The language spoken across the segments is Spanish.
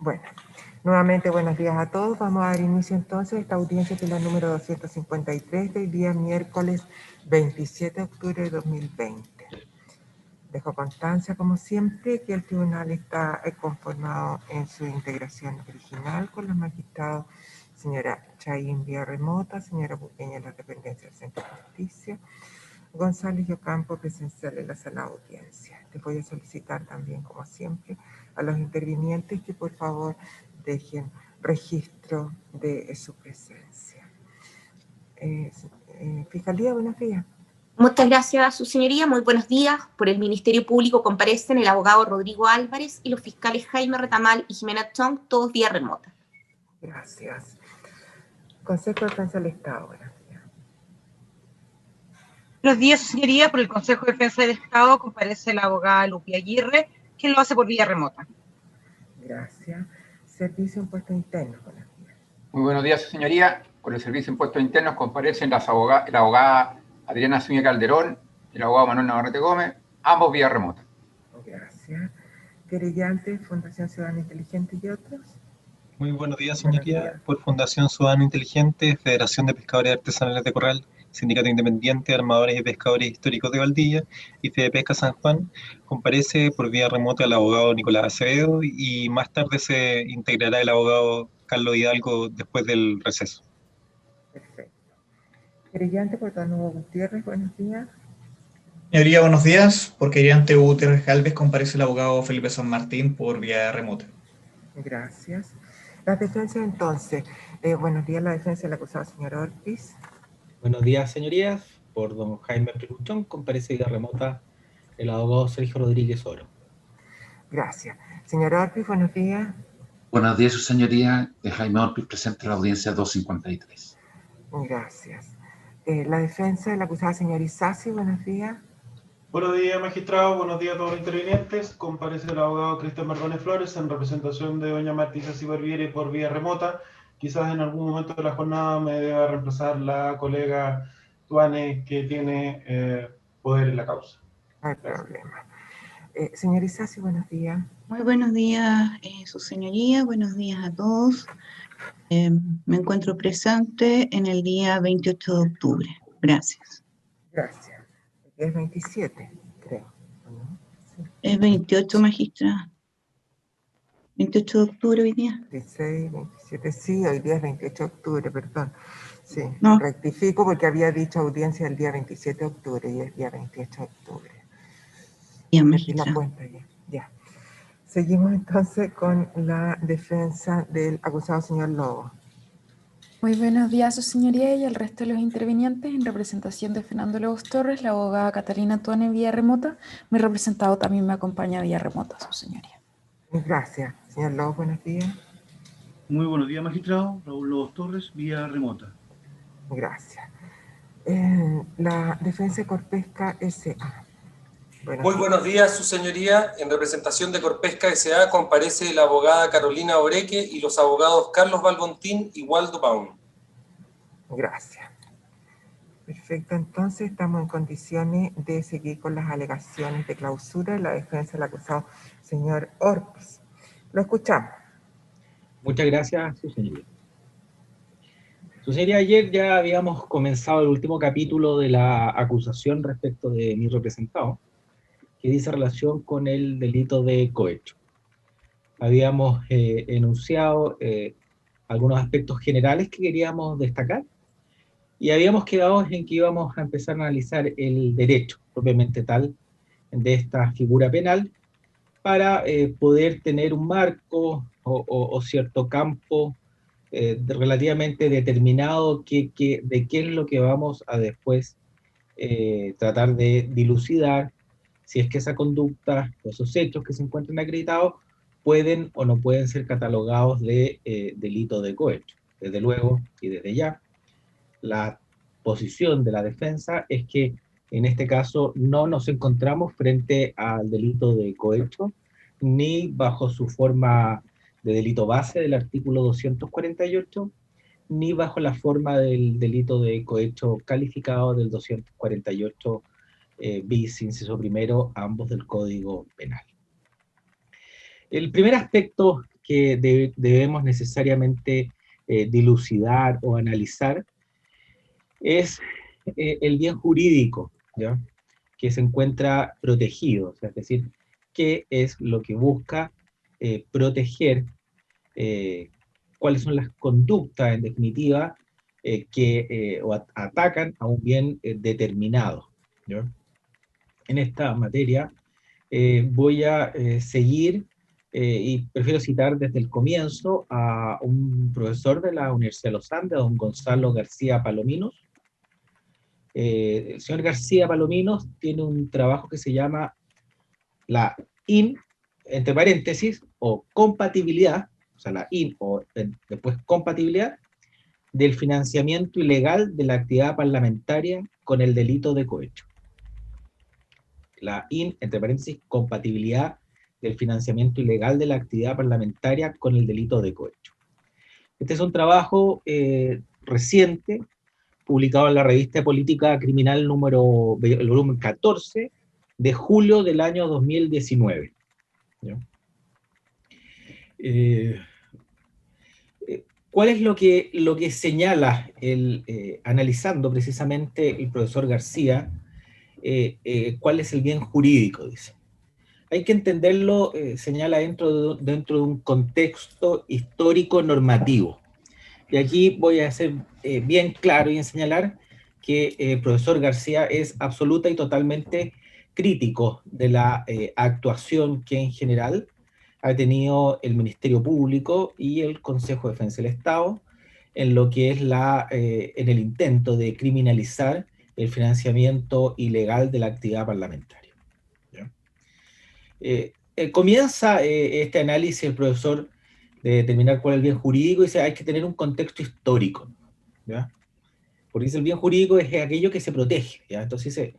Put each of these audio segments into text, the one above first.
Bueno, nuevamente buenos días a todos. Vamos a dar inicio entonces a esta audiencia que es la número 253 del día miércoles 27 de octubre de 2020. Dejo constancia, como siempre, que el tribunal está conformado en su integración original con los magistrados señora Chaín vía remota, señora Buqueña en la dependencia del Centro de Justicia, González y Ocampo presencial en la sala de audiencia. Les voy a solicitar también, como siempre, a los intervinientes que por favor dejen registro de su presencia. Fiscalía, buenos días. Muchas gracias, su señoría. Muy buenos días. Por el Ministerio Público comparecen el abogado Rodrigo Álvarez y los fiscales Jaime Retamal y Jimena Chong, todos vía remota. Gracias. Consejo de Defensa del Estado, buenos días. Buenos días, su señoría. Por el Consejo de Defensa del Estado comparecen la abogada Lupi Aguirre, quien lo hace por vía remota. Gracias. Servicio de Impuestos Internos, buenos días. Muy buenos días, su señoría. Por el Servicio de Impuestos Internos comparecen la abogada Adriana Zúñiga Calderón y el abogado Manuel Navarrete Gómez, ambos vía remota. Gracias. Querellante, Fundación Ciudadana Inteligente y otros. Muy buenos días, señoría. Por Fundación Ciudadana Inteligente, Federación de Pescadores Artesanales de Corral, Sindicato Independiente, Armadores y Pescadores Históricos de Valdivia y Fedepesca San Juan, comparece por vía remota el abogado Nicolás Acevedo y más tarde se integrará el abogado Carlos Hidalgo después del receso. Perfecto. Querellante, Portanovo Gutiérrez, buenos días. Señoría, buenos días. Por querellante Hugo Gutiérrez Galvez comparece el abogado Felipe San Martín por vía remota. Gracias. Las defensas entonces. Buenos días, la defensa del acusado señor Ortiz. Buenos días, señorías. Por don Jaime Precuchón comparece vía remota el abogado Sergio Rodríguez Oro. Gracias. Señor Ortiz, buenos días. Buenos días, su señoría. Jaime Ortiz presente la audiencia 253. Gracias. La defensa del acusado señor Isasi, buenos días. Buenos días, magistrado. Buenos días a todos los intervinientes. Comparece el abogado Cristian Mardones Flores en representación de doña Marta Isasi Barbieri por vía remota. Quizás en algún momento de la jornada me deba reemplazar la colega Tuane, que tiene poder en la causa. No hay problema. Señor Isasi, buenos días. Muy buenos días, su señoría. Buenos días a todos. Me encuentro presente en el día 28 de octubre. Gracias. Gracias. Es 27, creo, ¿no? Sí. Es 28, magistrada. 28 de octubre hoy día. 26, 27, sí, hoy día es 28 de octubre, perdón. Sí, no. Rectifico porque había dicho audiencia el día 27 de octubre y es día 28 de octubre. Bien, Perdí la cuenta ya. Seguimos entonces con la defensa del acusado señor Lobo. Muy buenos días, su señoría, y al resto de los intervinientes. En representación de Fernando Lobos Torres, la abogada Catalina Tuane vía remota. Mi representado también me acompaña vía remota, su señoría. Gracias. Señor Lobos, buenos días. Muy buenos días, magistrado. Raúl Lobos Torres, vía remota. Gracias. La defensa de Corpesca S.A. Muy buenos días, su señoría. En representación de Corpesca S.A. comparece la abogada Carolina Oreque y los abogados Carlos Balgontín y Waldo Baum. Gracias. Perfecto, entonces estamos en condiciones de seguir con las alegaciones de clausura de la defensa del acusado señor Ortiz. Lo escuchamos. Muchas gracias, su señoría. Su señoría, ayer ya habíamos comenzado el último capítulo de la acusación respecto de mi representado, que dice relación con el delito de cohecho. Habíamos enunciado algunos aspectos generales que queríamos destacar y habíamos quedado en que íbamos a empezar a analizar el derecho propiamente tal de esta figura penal para poder tener un marco o cierto campo relativamente determinado de qué es lo que vamos a después tratar de dilucidar, si es que esa conducta o esos hechos que se encuentran acreditados pueden o no pueden ser catalogados de delito de cohecho. Desde luego y desde ya, la posición de la defensa es que en este caso no nos encontramos frente al delito de cohecho, ni bajo su forma de delito base del artículo 248, ni bajo la forma del delito de cohecho calificado del 248 bis, inciso primero, ambos del Código Penal. El primer aspecto que debemos necesariamente dilucidar o analizar es el bien jurídico, ¿ya?, que se encuentra protegido, o sea, es decir, qué es lo que busca proteger, cuáles son las conductas, en definitiva, que atacan a un bien determinado, ¿ya? En esta materia voy a seguir y prefiero citar desde el comienzo a un profesor de la Universidad de los Andes, don Gonzalo García Palominos. El señor García Palominos tiene un trabajo que se llama la entre paréntesis, o compatibilidad, o sea, la o después compatibilidad del financiamiento ilegal de la actividad parlamentaria con el delito de cohecho. La entre paréntesis, compatibilidad del financiamiento ilegal de la actividad parlamentaria con el delito de cohecho. Este es un trabajo reciente, publicado en la revista de Política Criminal el volumen 14, de julio del año 2019. ¿Ya? ¿Cuál es lo que señala, analizando precisamente el profesor García, cuál es el bien jurídico? Dice. Hay que entenderlo, señala, dentro de un contexto histórico normativo. Y aquí voy a ser bien claro y en señalar que el profesor García es absoluta y totalmente crítico de la actuación que en general ha tenido el Ministerio Público y el Consejo de Defensa del Estado en lo que es en el intento de criminalizar el financiamiento ilegal de la actividad parlamentaria. ¿Ya? Comienza este análisis el profesor de determinar cuál es el bien jurídico, y dice, hay que tener un contexto histórico, ¿ya? Porque dice, el bien jurídico es aquello que se protege, ¿ya? Entonces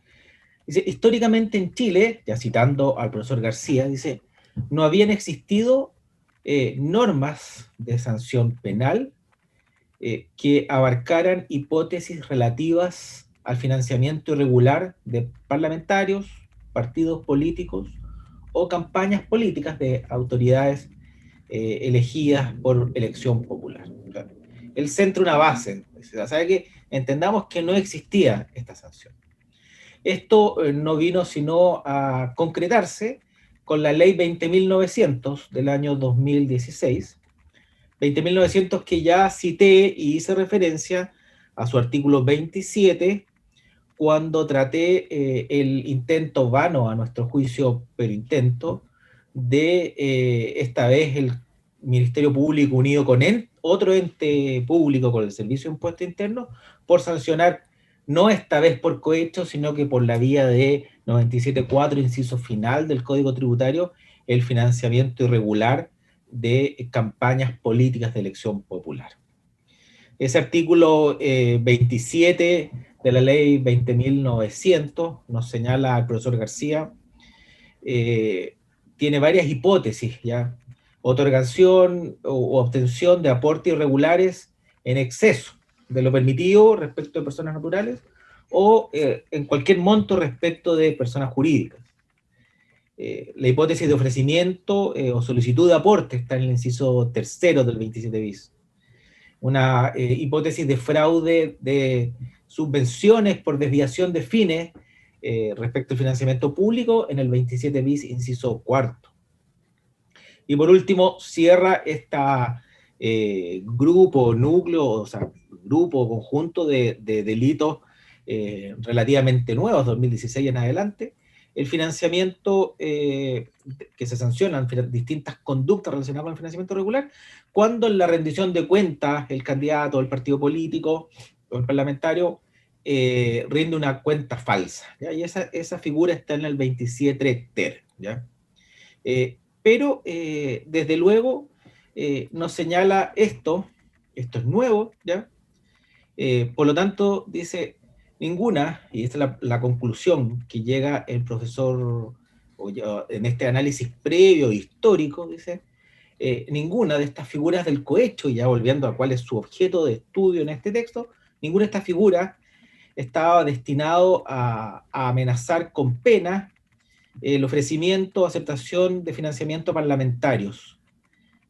dice, históricamente en Chile, ya citando al profesor García, dice, no habían existido normas de sanción penal que abarcaran hipótesis relativas al financiamiento irregular de parlamentarios, partidos políticos o campañas políticas de autoridades elegidas por elección popular. Él centra una base, o sea, que entendamos que no existía esta sanción. Esto no vino sino a concretarse con la ley 20.900 del año 2016, 20.900 que ya cité y hice referencia a su artículo 27, cuando traté el intento vano, a nuestro juicio, pero intento, de esta vez el Ministerio Público unido con otro ente público, con el Servicio de Impuestos Internos, por sancionar, no esta vez por cohecho, sino que por la vía de 97.4, inciso final del Código Tributario, el financiamiento irregular de campañas políticas de elección popular. Ese artículo 27 de la ley 20.900, nos señala el profesor García, tiene varias hipótesis, ¿ya? Otorgación o obtención de aportes irregulares en exceso de lo permitido respecto de personas naturales o en cualquier monto respecto de personas jurídicas. La hipótesis de ofrecimiento o solicitud de aporte está en el inciso tercero del 27 bis. Una hipótesis de fraude de subvenciones por desviación de fines respecto al financiamiento público en el 27 bis, inciso cuarto. Y por último, cierra esta grupo, núcleo, o sea, grupo, conjunto de delitos relativamente nuevos, 2016 en adelante, el financiamiento que se sancionan, distintas conductas relacionadas con el financiamiento regular, cuando en la rendición de cuentas el candidato, el partido político o el parlamentario rinde una cuenta falsa, ¿ya? Y esa figura está en el 27 ter, ¿ya? Pero desde luego nos señala esto es nuevo, ¿ya? Por lo tanto, dice, ninguna, y esta es la conclusión que llega el profesor en este análisis previo histórico, dice, ninguna de estas figuras del cohecho, ya volviendo a cuál es su objeto de estudio en este texto, ninguna de estas figuras estaba destinado a amenazar con pena el ofrecimiento o aceptación de financiamiento parlamentarios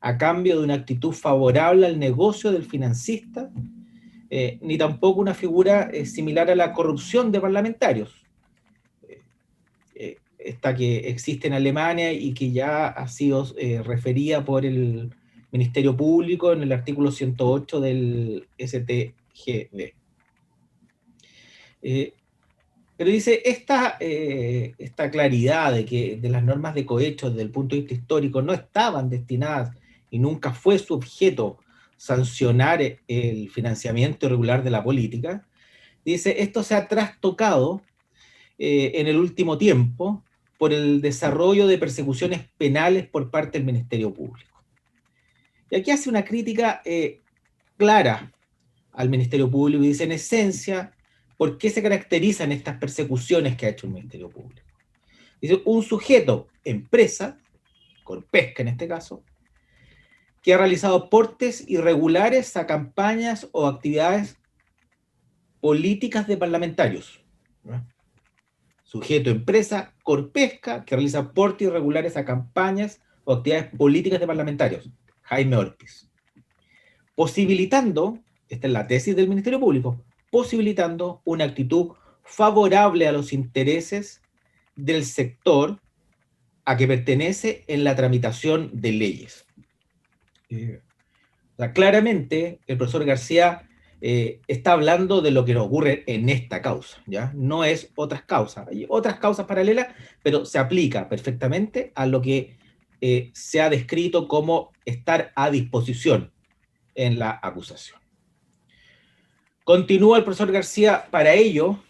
a cambio de una actitud favorable al negocio del financista, ni tampoco una figura similar a la corrupción de parlamentarios, esta que existe en Alemania y que ya ha sido referida por el Ministerio Público en el artículo 108 del StGB. Pero dice, esta claridad de las normas de cohecho desde el punto de vista histórico no estaban destinadas y nunca fue su objeto sancionar el financiamiento irregular de la política. Dice, esto se ha trastocado en el último tiempo por el desarrollo de persecuciones penales por parte del Ministerio Público. Y aquí hace una crítica clara al Ministerio Público y dice, en esencia, ¿por qué se caracterizan estas persecuciones que ha hecho el Ministerio Público? Dice, un sujeto, empresa, Corpesca en este caso, que ha realizado aportes irregulares a campañas o actividades políticas de parlamentarios, ¿no? Sujeto, empresa, Corpesca, que realiza aportes irregulares a campañas o actividades políticas de parlamentarios, Jaime Orpiz. Posibilitando, esta es la tesis del Ministerio Público, posibilitando una actitud favorable a los intereses del sector a que pertenece en la tramitación de leyes. O sea, claramente, el profesor García está hablando de lo que nos ocurre en esta causa, ¿ya? No es otras causas. Hay otras causas paralelas, pero se aplica perfectamente a lo que se ha descrito como estar a disposición en la acusación. Continúa el profesor García, para ello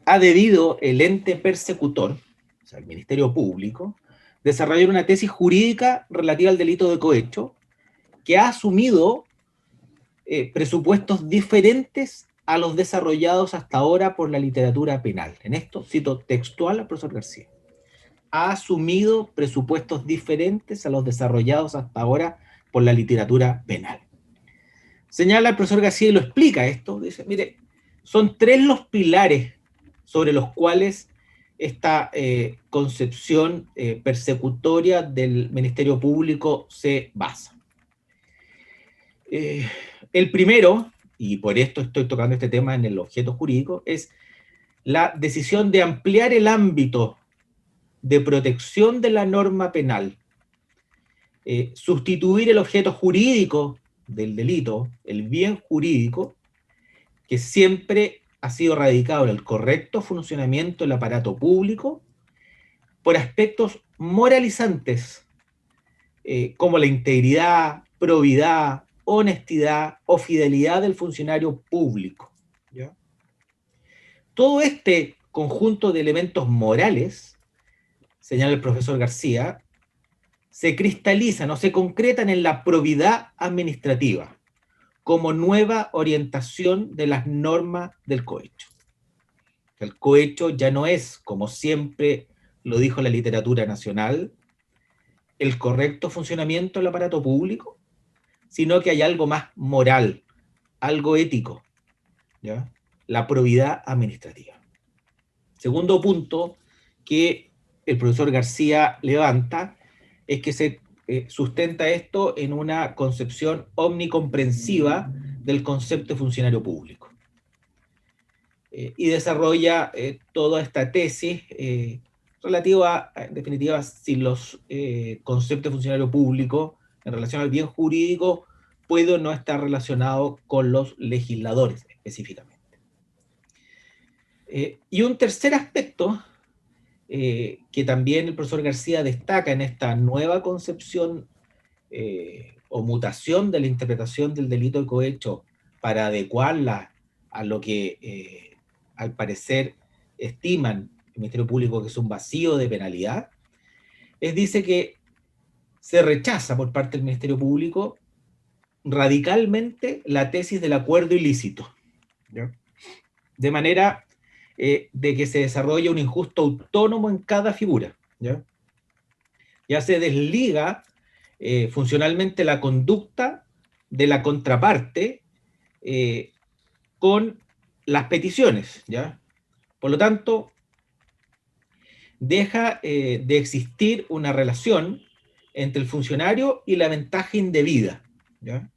ha debido el ente persecutor, o sea, el Ministerio Público, desarrollar una tesis jurídica relativa al delito de cohecho que ha asumido presupuestos diferentes a los desarrollados hasta ahora por la literatura penal. En esto cito textual al profesor García. Ha asumido presupuestos diferentes a los desarrollados hasta ahora por la literatura penal. Señala el profesor García y lo explica esto. Dice, mire, son tres los pilares sobre los cuales esta concepción persecutoria del Ministerio Público se basa. El primero, y por esto estoy tocando este tema en el objeto jurídico, es la decisión de ampliar el ámbito de protección de la norma penal, sustituir el objeto jurídico del delito, el bien jurídico, que siempre ha sido radicado en el correcto funcionamiento del aparato público, por aspectos moralizantes, como la integridad, probidad, honestidad o fidelidad del funcionario público, ¿ya? Todo este conjunto de elementos morales, señala el profesor García, se cristalizan o se concretan en la probidad administrativa como nueva orientación de las normas del cohecho. El cohecho ya no es, como siempre lo dijo la literatura nacional, el correcto funcionamiento del aparato público, sino que hay algo más moral, algo ético, ¿ya? La probidad administrativa. Segundo punto que el profesor García levanta es que se sustenta esto en una concepción omnicomprensiva del concepto de funcionario público. Y desarrolla toda esta tesis relativa, en definitiva, si los conceptos de funcionario público en relación al bien jurídico puede o no estar relacionado con los legisladores específicamente. Y un tercer aspecto que también el profesor García destaca en esta nueva concepción o mutación de la interpretación del delito de cohecho para adecuarla a lo que al parecer estiman el Ministerio Público que es un vacío de penalidad, dice que se rechaza por parte del Ministerio Público radicalmente la tesis del acuerdo ilícito, ¿ya? De manera de que se desarrolla un injusto autónomo en cada figura, ¿ya? Ya se desliga funcionalmente la conducta de la contraparte con las peticiones, ¿ya? Por lo tanto, deja de existir una relación entre el funcionario y la ventaja indebida, ¿ya?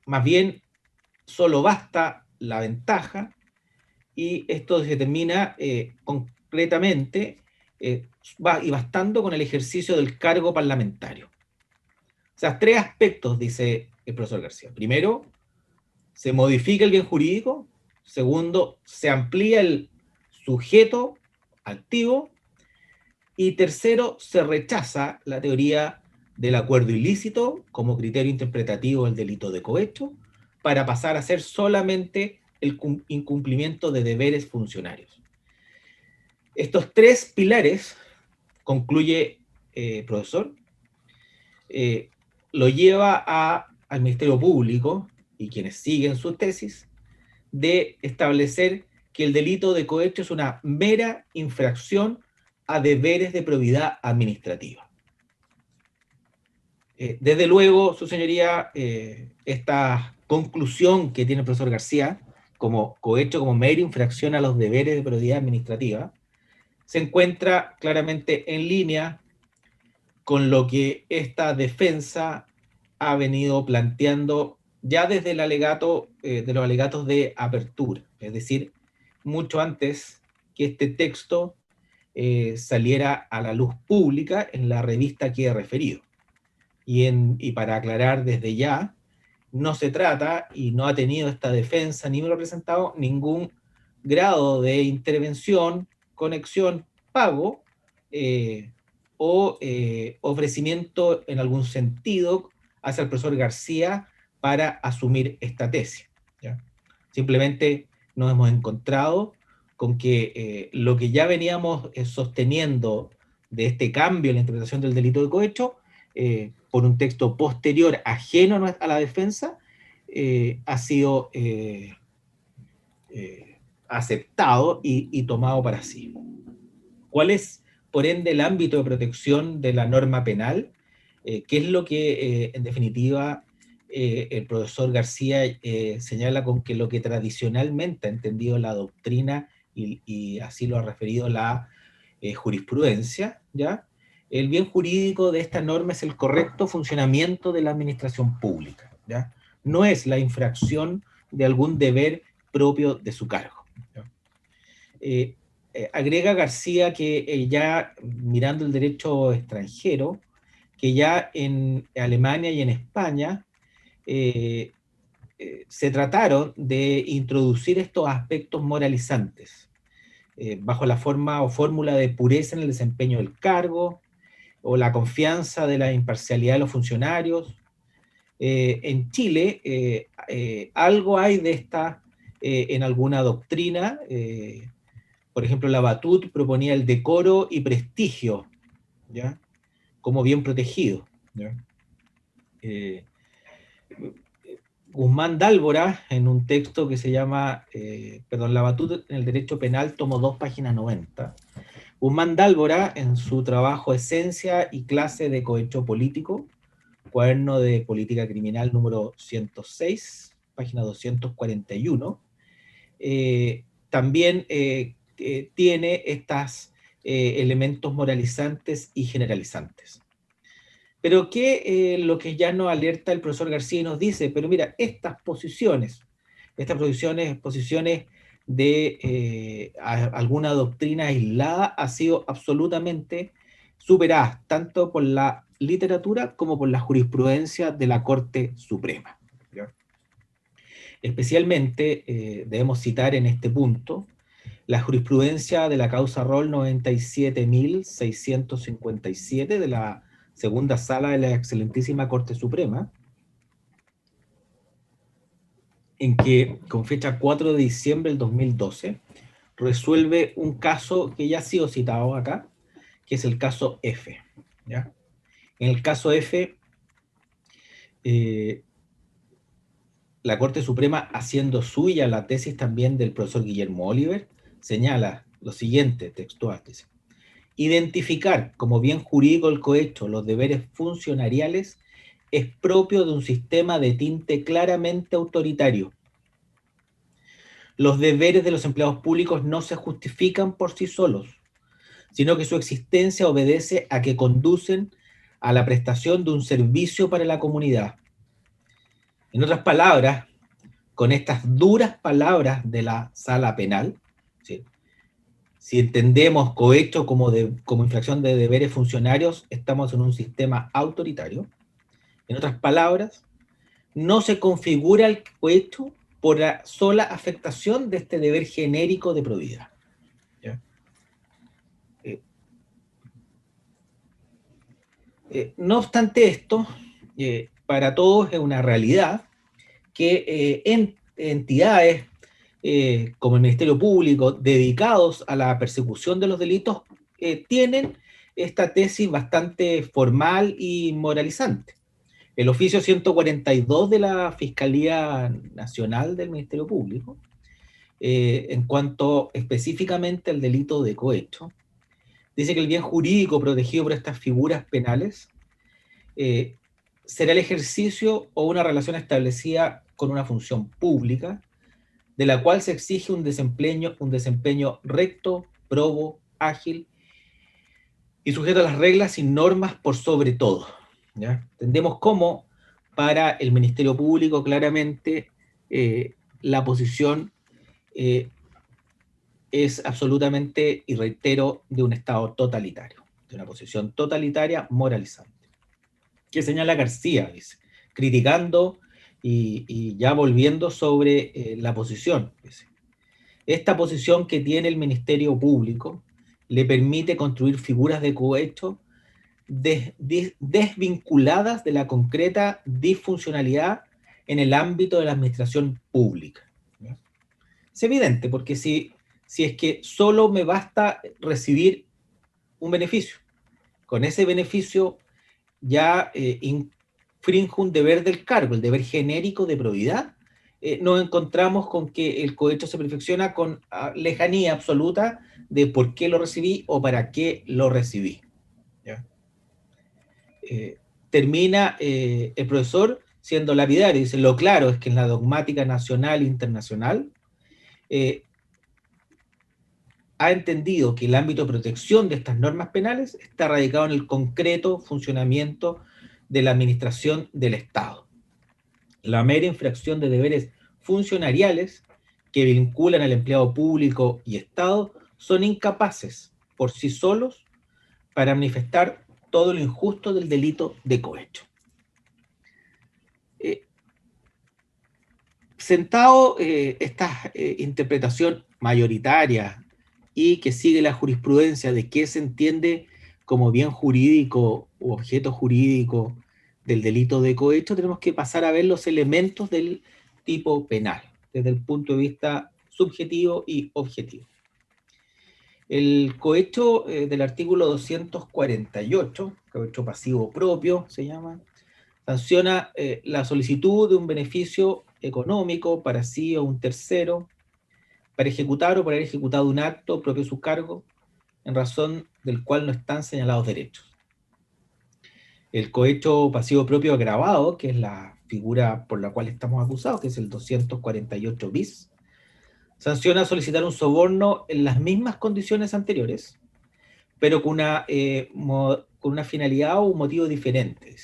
Más bien, solo basta la ventaja, y esto se determina concretamente y bastando con el ejercicio del cargo parlamentario. O sea, 3 aspectos, dice el profesor García. Primero, se modifica el bien jurídico. Segundo, se amplía el sujeto activo. Y tercero, se rechaza la teoría del acuerdo ilícito como criterio interpretativo del delito de cohecho, para pasar a ser solamente el incumplimiento de deberes funcionarios. Estos 3 pilares, concluye profesor, lo lleva al Ministerio Público y quienes siguen su tesis de establecer que el delito de cohecho es una mera infracción a deberes de probidad administrativa. Desde luego, su señoría, esta conclusión que tiene el profesor García como cohecho, como mera infracción a los deberes de probidad administrativa, se encuentra claramente en línea con lo que esta defensa ha venido planteando ya desde el alegato, de los alegatos de apertura, es decir, mucho antes que este texto saliera a la luz pública en la revista que he referido. Y para aclarar desde ya, no se trata, y no ha tenido esta defensa, ni me lo ha presentado, ningún grado de intervención, conexión, pago, o ofrecimiento en algún sentido hacia el profesor García para asumir esta tesis, ¿ya? Simplemente nos hemos encontrado con que lo que ya veníamos sosteniendo de este cambio en la interpretación del delito de cohecho, por un texto posterior ajeno a la defensa, ha sido aceptado y tomado para sí. ¿Cuál es, por ende, el ámbito de protección de la norma penal? ¿Qué es lo que, en definitiva, el profesor García señala con que lo que tradicionalmente ha entendido la doctrina y así lo ha referido la jurisprudencia, ¿ya? El bien jurídico de esta norma es el correcto funcionamiento de la administración pública, ¿ya? No es la infracción de algún deber propio de su cargo, ¿ya? Agrega García que ya mirando el derecho extranjero, que ya en Alemania y en España se trataron de introducir estos aspectos moralizantes bajo la forma o fórmula de pureza en el desempeño del cargo, o la confianza de la imparcialidad de los funcionarios. En Chile algo hay de esta en alguna doctrina. Por ejemplo, la Batut proponía el decoro y prestigio, ¿ya?, como bien protegido, ¿ya? Guzmán Dálvora, en un texto que se llama, la Batut en el Derecho Penal, tomo 2, página 90, Guzmán Dálvora, en su trabajo Esencia y clase de cohecho político, cuaderno de política criminal número 106, página 241, también tiene estos elementos moralizantes y generalizantes. Pero que lo que ya nos alerta el profesor García y nos dice, pero mira, estas posiciones de alguna doctrina aislada ha sido absolutamente superadas, tanto por la literatura como por la jurisprudencia de la Corte Suprema, ¿ya? Especialmente debemos citar en este punto la jurisprudencia de la causa Roll 97.657 de la segunda sala de la excelentísima Corte Suprema, en que, con fecha 4 de diciembre del 2012, resuelve un caso que ya ha sido citado acá, que es el caso F, ¿ya? En el caso F, la Corte Suprema, haciendo suya la tesis también del profesor Guillermo Oliver, señala lo siguiente, textual, dice: identificar como bien jurídico el cohecho, los deberes funcionariales, es propio de un sistema de tinte claramente autoritario. Los deberes de los empleados públicos no se justifican por sí solos, sino que su existencia obedece a que conducen a la prestación de un servicio para la comunidad. En otras palabras, con estas duras palabras de la sala penal, ¿sí? Si entendemos cohecho como infracción de deberes funcionarios, estamos en un sistema autoritario. En otras palabras, no se configura el cohecho por la sola afectación de este deber genérico de probidad. ¿Ya? No obstante esto, para todos es una realidad que entidades como el Ministerio Público, dedicados a la persecución de los delitos, tienen esta tesis bastante formal y moralizante. El oficio 142 de la Fiscalía Nacional del Ministerio Público, en cuanto específicamente al delito de cohecho, dice que el bien jurídico protegido por estas figuras penales será el ejercicio o una relación establecida con una función pública, de la cual se exige un desempeño recto, probo, ágil y sujeto a las reglas y normas por sobre todo. ¿Ya? Entendemos cómo para el Ministerio Público claramente la posición es absolutamente, y reitero, de un Estado totalitario, de una posición totalitaria moralizante. Que señala García, dice, criticando y ya volviendo sobre la posición. Dice, esta posición que tiene el Ministerio Público le permite construir figuras de cohecho desvinculadas de la concreta disfuncionalidad en el ámbito de la administración pública. ¿Ya? Es evidente, porque si es que solo me basta recibir un beneficio, con ese beneficio ya infringe un deber del cargo, el deber genérico de probidad, nos encontramos con que el cohecho se perfecciona con lejanía absoluta de por qué lo recibí o para qué lo recibí. ¿Ya? Termina el profesor siendo lapidario, dice, lo claro es que en la dogmática nacional e internacional ha entendido que el ámbito de protección de estas normas penales está radicado en el concreto funcionamiento de la administración del Estado. La mera infracción de deberes funcionariales que vinculan al empleado público y Estado son incapaces por sí solos para manifestar todo lo injusto del delito de cohecho. Sentado esta interpretación mayoritaria y que sigue la jurisprudencia de qué se entiende como bien jurídico u objeto jurídico del delito de cohecho, tenemos que pasar a ver los elementos del tipo penal, desde el punto de vista subjetivo y objetivo. El cohecho del artículo 248, cohecho pasivo propio se llama, sanciona la solicitud de un beneficio económico para sí o un tercero, para ejecutar o por haber ejecutado un acto propio de su cargo, en razón del cual no están señalados derechos. El cohecho pasivo propio agravado, que es la figura por la cual estamos acusados, que es el 248 bis, sanciona solicitar un soborno en las mismas condiciones anteriores, pero con una finalidad o un motivo diferente.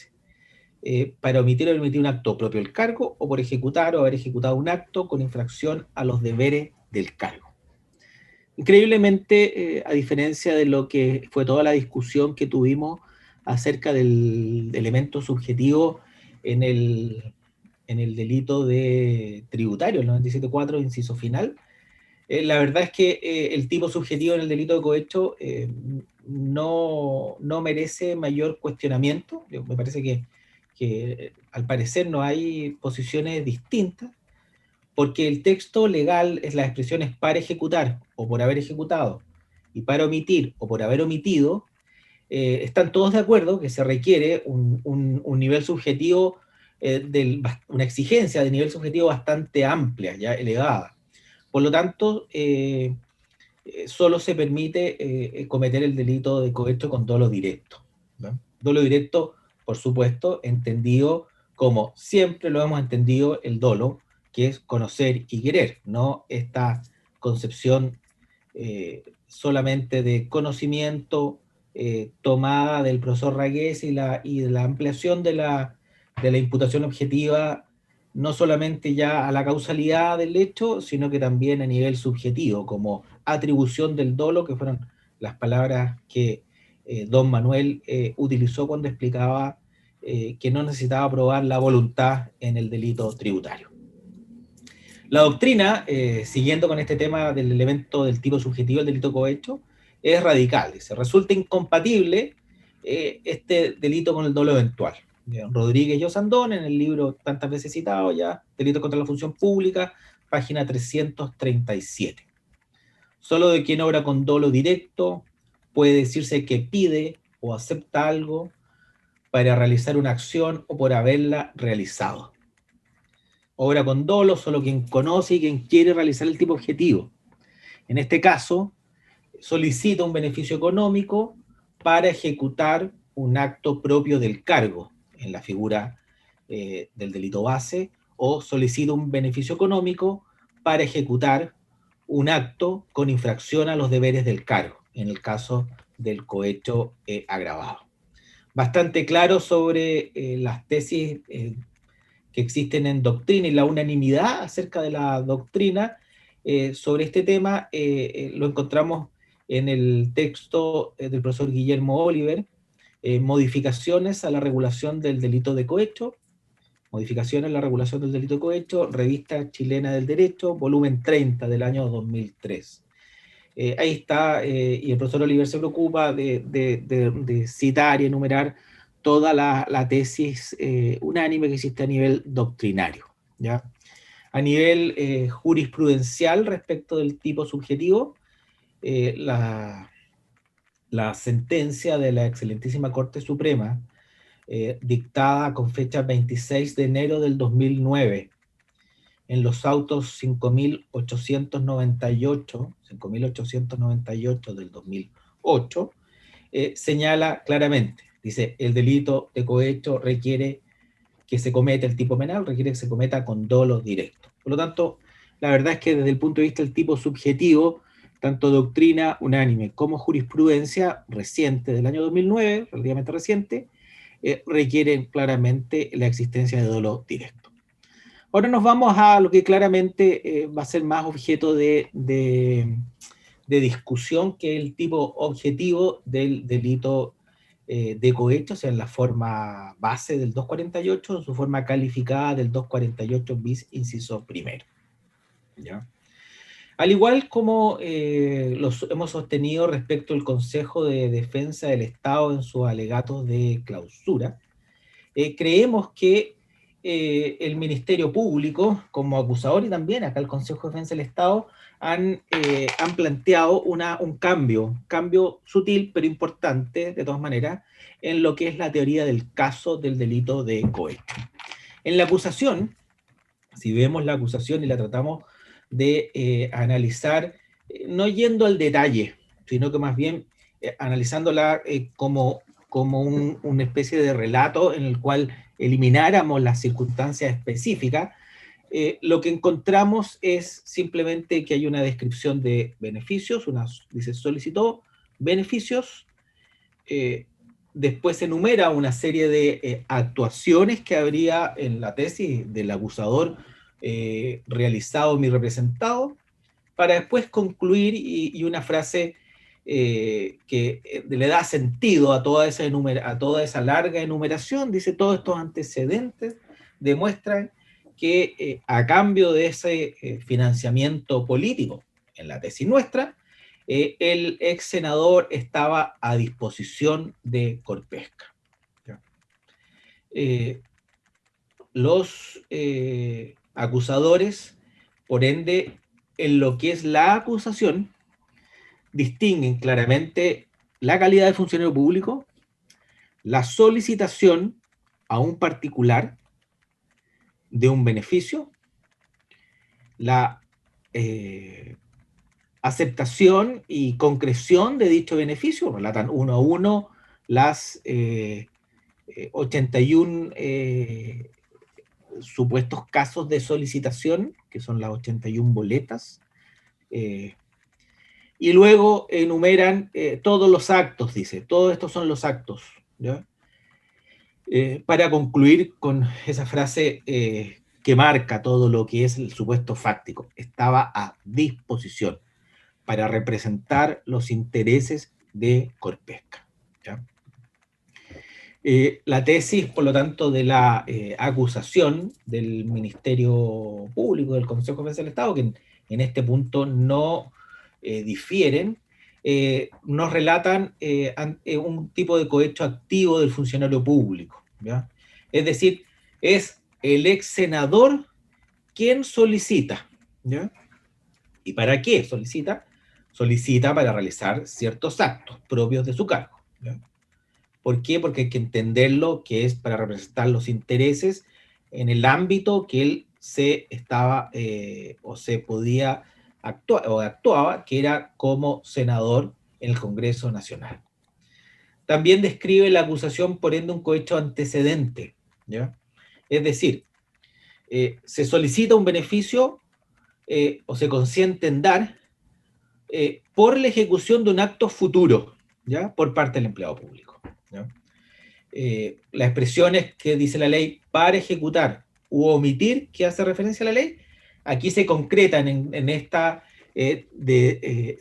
Para omitir o omitir un acto propio del cargo, o por ejecutar o haber ejecutado un acto con infracción a los deberes del cargo. Increíblemente, a diferencia de lo que fue toda la discusión que tuvimos acerca del elemento subjetivo en el delito de tributario, el 97.4, inciso final, la verdad es que el tipo subjetivo en el delito de cohecho no merece mayor cuestionamiento. Me parece que al parecer no hay posiciones distintas, porque el texto legal es las expresiones para ejecutar o por haber ejecutado, y para omitir o por haber omitido, están todos de acuerdo que se requiere un nivel subjetivo, una exigencia de nivel subjetivo bastante amplia, ya elevada. Por lo tanto, solo se permite cometer el delito de cohecho con dolo directo, ¿no? Dolo directo, por supuesto, entendido como siempre lo hemos entendido el dolo, que es conocer y querer, no esta concepción solamente de conocimiento, tomada del profesor Ragués y de la ampliación de la imputación objetiva, no solamente ya a la causalidad del hecho, sino que también a nivel subjetivo, como atribución del dolo, que fueron las palabras que don Manuel utilizó cuando explicaba que no necesitaba probar la voluntad en el delito tributario. La doctrina, siguiendo con este tema del elemento del tipo subjetivo del delito cohecho, es radical. Dice, resulta incompatible este delito con el dolo eventual. Rodríguez y Osandón, en el libro tantas veces citado ya, Delito contra la Función Pública, página 337. Solo de quien obra con dolo directo puede decirse que pide o acepta algo para realizar una acción o por haberla realizado. Obra con dolo solo quien conoce y quien quiere realizar el tipo objetivo. En este caso, solicita un beneficio económico para ejecutar un acto propio del cargo, en la figura del delito base, o solicita un beneficio económico para ejecutar un acto con infracción a los deberes del cargo, en el caso del cohecho agravado. Bastante claro sobre las tesis que existen en doctrina y la unanimidad acerca de la doctrina sobre este tema, lo encontramos en el texto del profesor Guillermo Oliver, modificaciones a la regulación del delito de cohecho, modificaciones a la regulación del delito de cohecho, Revista Chilena del Derecho, volumen 30 del año 2003. Ahí está, y el profesor Oliver se preocupa de citar y enumerar toda la tesis unánime que existe a nivel doctrinario, ¿ya? A nivel jurisprudencial respecto del tipo subjetivo, la sentencia de la excelentísima Corte Suprema, dictada con fecha 26 de enero del 2009, en los autos 5.898 del 2008, señala claramente, dice, el delito de cohecho requiere que se cometa el tipo penal, requiere que se cometa con dolo directo. Por lo tanto, la verdad es que desde el punto de vista del tipo subjetivo, tanto doctrina unánime como jurisprudencia reciente del año 2009, relativamente reciente, requieren claramente la existencia de dolo directo. Ahora nos vamos a lo que claramente va a ser más objeto de discusión, que es el tipo objetivo del delito de cohecho, o sea, en la forma base del 248, en su forma calificada del 248 bis inciso primero. ¿Ya? Al igual como los hemos sostenido respecto al Consejo de Defensa del Estado en sus alegatos de clausura, creemos que el Ministerio Público, como acusador, y también acá el Consejo de Defensa del Estado, han planteado un cambio sutil pero importante, de todas maneras, en lo que es la teoría del caso del delito de cohecho. En la acusación, si vemos la acusación y la tratamos de analizar, no yendo al detalle, sino que más bien analizándola como una especie de relato en el cual elimináramos las circunstancias específicas, lo que encontramos es simplemente que hay una descripción de beneficios, dice solicitó beneficios, después enumera una serie de actuaciones que habría en la tesis del acusador realizado mi representado, para después concluir y una frase que le da sentido a toda esa larga enumeración, dice todos estos antecedentes demuestran que a cambio de ese financiamiento político en la tesis nuestra, el ex senador estaba a disposición de Corpesca. Los acusadores, por ende, en lo que es la acusación, distinguen claramente la calidad de funcionario público, la solicitación a un particular de un beneficio, la aceptación y concreción de dicho beneficio, relatan uno a uno las 81 supuestos casos de solicitación, que son las 81 boletas, y luego enumeran todos los actos, dice, todos estos son los actos, ¿ya? Para concluir con esa frase que marca todo lo que es el supuesto fáctico. Estaba a disposición para representar los intereses de Corpesca, ¿ya? La tesis, por lo tanto, de la acusación del Ministerio Público, del Consejo de Defensa del Estado, que en este punto no difieren, nos relatan un tipo de cohecho activo del funcionario público, ¿ya? Es decir, es el ex senador quien solicita, ¿ya? ¿Y para qué solicita? Solicita para realizar ciertos actos propios de su cargo, ¿ya? ¿Por qué? Porque hay que entenderlo que es para representar los intereses en el ámbito que él se estaba o se podía actuar o actuaba, que era como senador en el Congreso Nacional. También describe la acusación por ende un cohecho antecedente, ¿ya? Es decir, se solicita un beneficio o se consiente en dar por la ejecución de un acto futuro, ¿ya? Por parte del empleado público, ¿ya? Las expresiones que dice la ley para ejecutar u omitir, que hace referencia a la ley, aquí se concretan en esta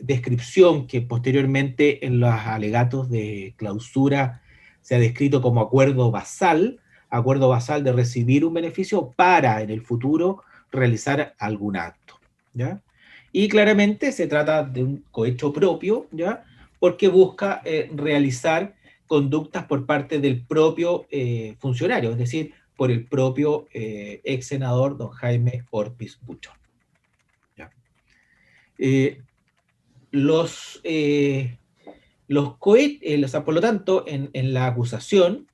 descripción que posteriormente en los alegatos de clausura se ha descrito como acuerdo basal de recibir un beneficio para en el futuro realizar algún acto, ¿ya? Y claramente se trata de un cohecho propio, ¿ya? Porque busca realizar conductas por parte del propio funcionario, es decir, por el propio ex senador don Jaime Orpiz Buchón, ¿ya? Por lo tanto, en la acusación,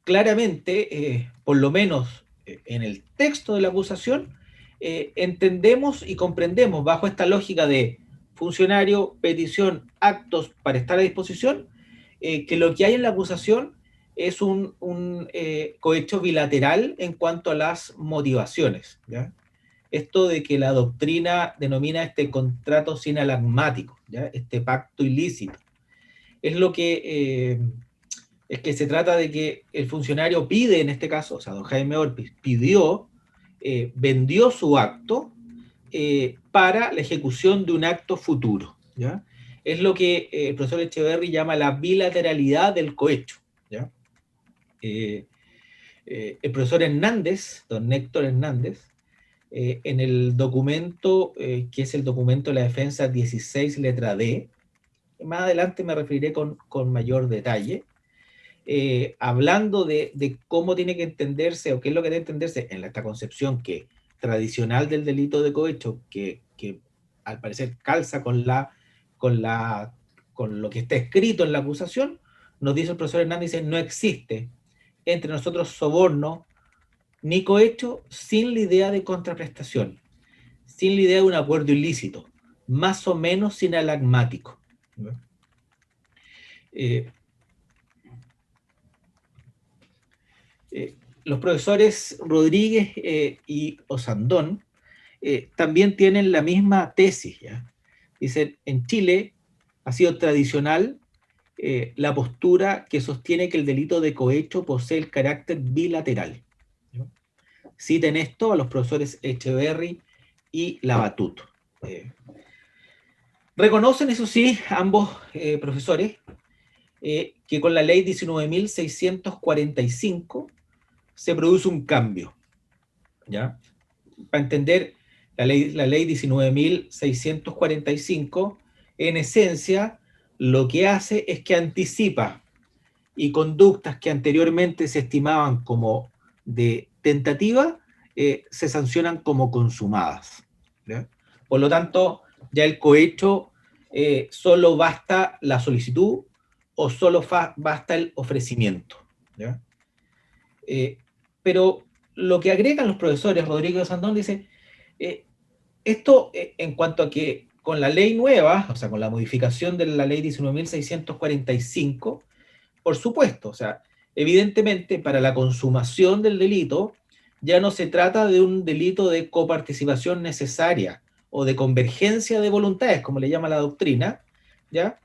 claramente, por lo menos en el texto de la acusación, entendemos y comprendemos bajo esta lógica de funcionario, petición, actos para estar a disposición, que lo que hay en la acusación es un cohecho bilateral en cuanto a las motivaciones, ¿ya? Esto de que la doctrina denomina este contrato sinalagmático, ¿ya? Este pacto ilícito, es lo que es que se trata de que el funcionario pide, en este caso, o sea, don Jaime Orpiz pidió, vendió su acto para la ejecución de un acto futuro, ¿ya? Es lo que el profesor Echeverry llama la bilateralidad del cohecho, ¿ya? El profesor Hernández, don Néctor Hernández, en el documento, que es el documento de la defensa 16 letra D, más adelante me referiré con mayor detalle, hablando de cómo tiene que entenderse, o qué es lo que debe entenderse en esta concepción que tradicional del delito de cohecho, que al parecer calza con lo que está escrito en la acusación, nos dice el profesor Hernández, dice, no existe entre nosotros soborno ni cohecho sin la idea de contraprestación, sin la idea de un acuerdo ilícito, más o menos sinalagmático, ¿no? Los profesores Rodríguez y Osandón también tienen la misma tesis, ¿ya? Dicen, en Chile ha sido tradicional la postura que sostiene que el delito de cohecho posee el carácter bilateral, ¿no? Citen esto a los profesores Echeverry y Labatut. Reconocen, eso sí, ambos profesores, que con la ley 19.645 se produce un cambio, ¿ya? Para entender, la ley 19.645, en esencia, lo que hace es que anticipa y conductas que anteriormente se estimaban como de tentativa, se sancionan como consumadas, ¿ya? Por lo tanto, ya el cohecho solo basta la solicitud o solo basta el ofrecimiento, ¿ya? Pero lo que agregan los profesores Rodríguez y Sandón dice, esto en cuanto a que con la ley nueva, o sea, con la modificación de la ley 19.645, por supuesto, o sea, evidentemente para la consumación del delito ya no se trata de un delito de coparticipación necesaria o de convergencia de voluntades, como le llama la doctrina, ¿ya?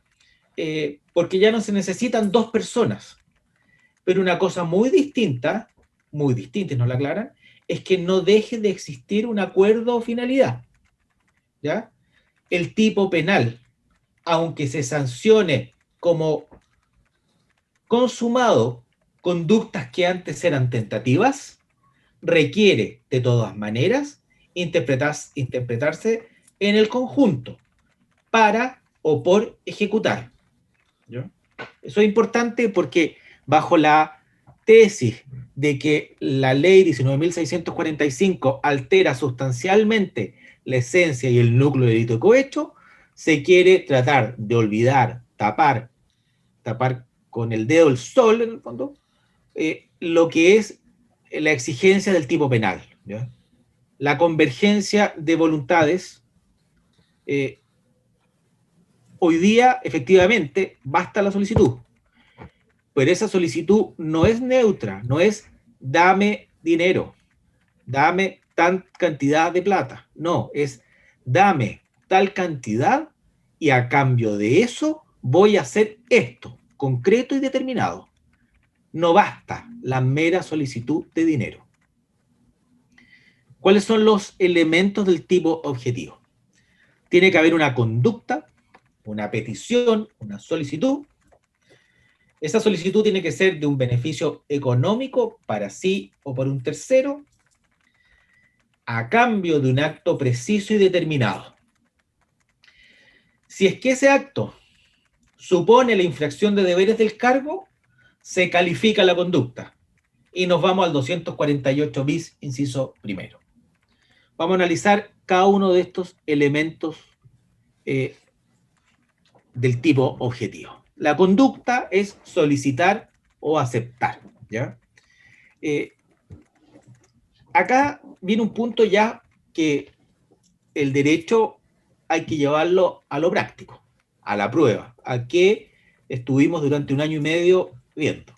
Porque ya no se necesitan dos personas. Pero una cosa muy distinta, y nos la aclaran, es que no deje de existir un acuerdo o finalidad, ¿ya? El tipo penal, aunque se sancione como consumado conductas que antes eran tentativas, requiere de todas maneras interpretarse en el conjunto para o por ejecutar. ¿Ya? Eso es importante porque bajo la tesis de que la ley 19.645 altera sustancialmente la esencia y el núcleo del delito de cohecho, se quiere tratar de olvidar, tapar con el dedo el sol, en el fondo, lo que es la exigencia del tipo penal, ¿ya? La convergencia de voluntades. Hoy día, efectivamente, basta la solicitud, pero esa solicitud no es neutra, no es dame dinero, dame tal cantidad de plata, no, es dame tal cantidad y a cambio de eso voy a hacer esto, concreto y determinado. No basta la mera solicitud de dinero. ¿Cuáles son los elementos del tipo objetivo? Tiene que haber una conducta, una petición, una solicitud. Esa solicitud tiene que ser de un beneficio económico para sí o por un tercero, a cambio de un acto preciso y determinado. Si es que ese acto supone la infracción de deberes del cargo, se califica la conducta. Y nos vamos al 248 bis, inciso primero. Vamos a analizar cada uno de estos elementos del tipo objetivo. La conducta es solicitar o aceptar, ¿ya? Acá viene un punto ya que el derecho hay que llevarlo a lo práctico, a la prueba, a que estuvimos durante 1 año y medio viendo.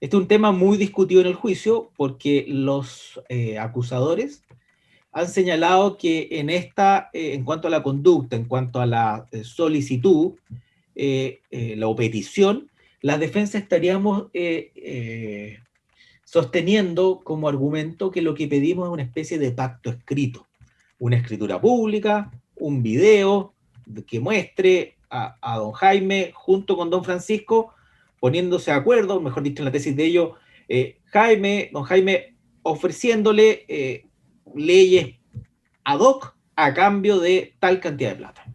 Este es un tema muy discutido en el juicio porque los acusadores han señalado que en cuanto a la conducta, en cuanto a la solicitud, la petición, las defensas estaríamos sosteniendo como argumento que lo que pedimos es una especie de pacto escrito, una escritura pública, un video que muestre a don Jaime junto con don Francisco poniéndose de acuerdo, mejor dicho en la tesis de ellos, don Jaime ofreciéndole leyes ad hoc a cambio de tal cantidad de plata.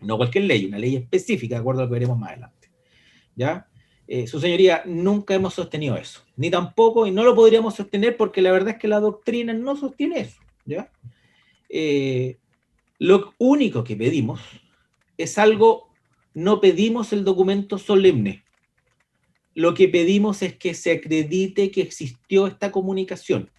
No cualquier ley, una ley específica, de acuerdo a lo que veremos más adelante. ¿Ya? Su señoría, nunca hemos sostenido eso, ni tampoco, y no lo podríamos sostener porque la verdad es que la doctrina no sostiene eso. ¿Ya? Lo único que pedimos es algo, no pedimos el documento solemne. Lo que pedimos es que se acredite que existió esta comunicación.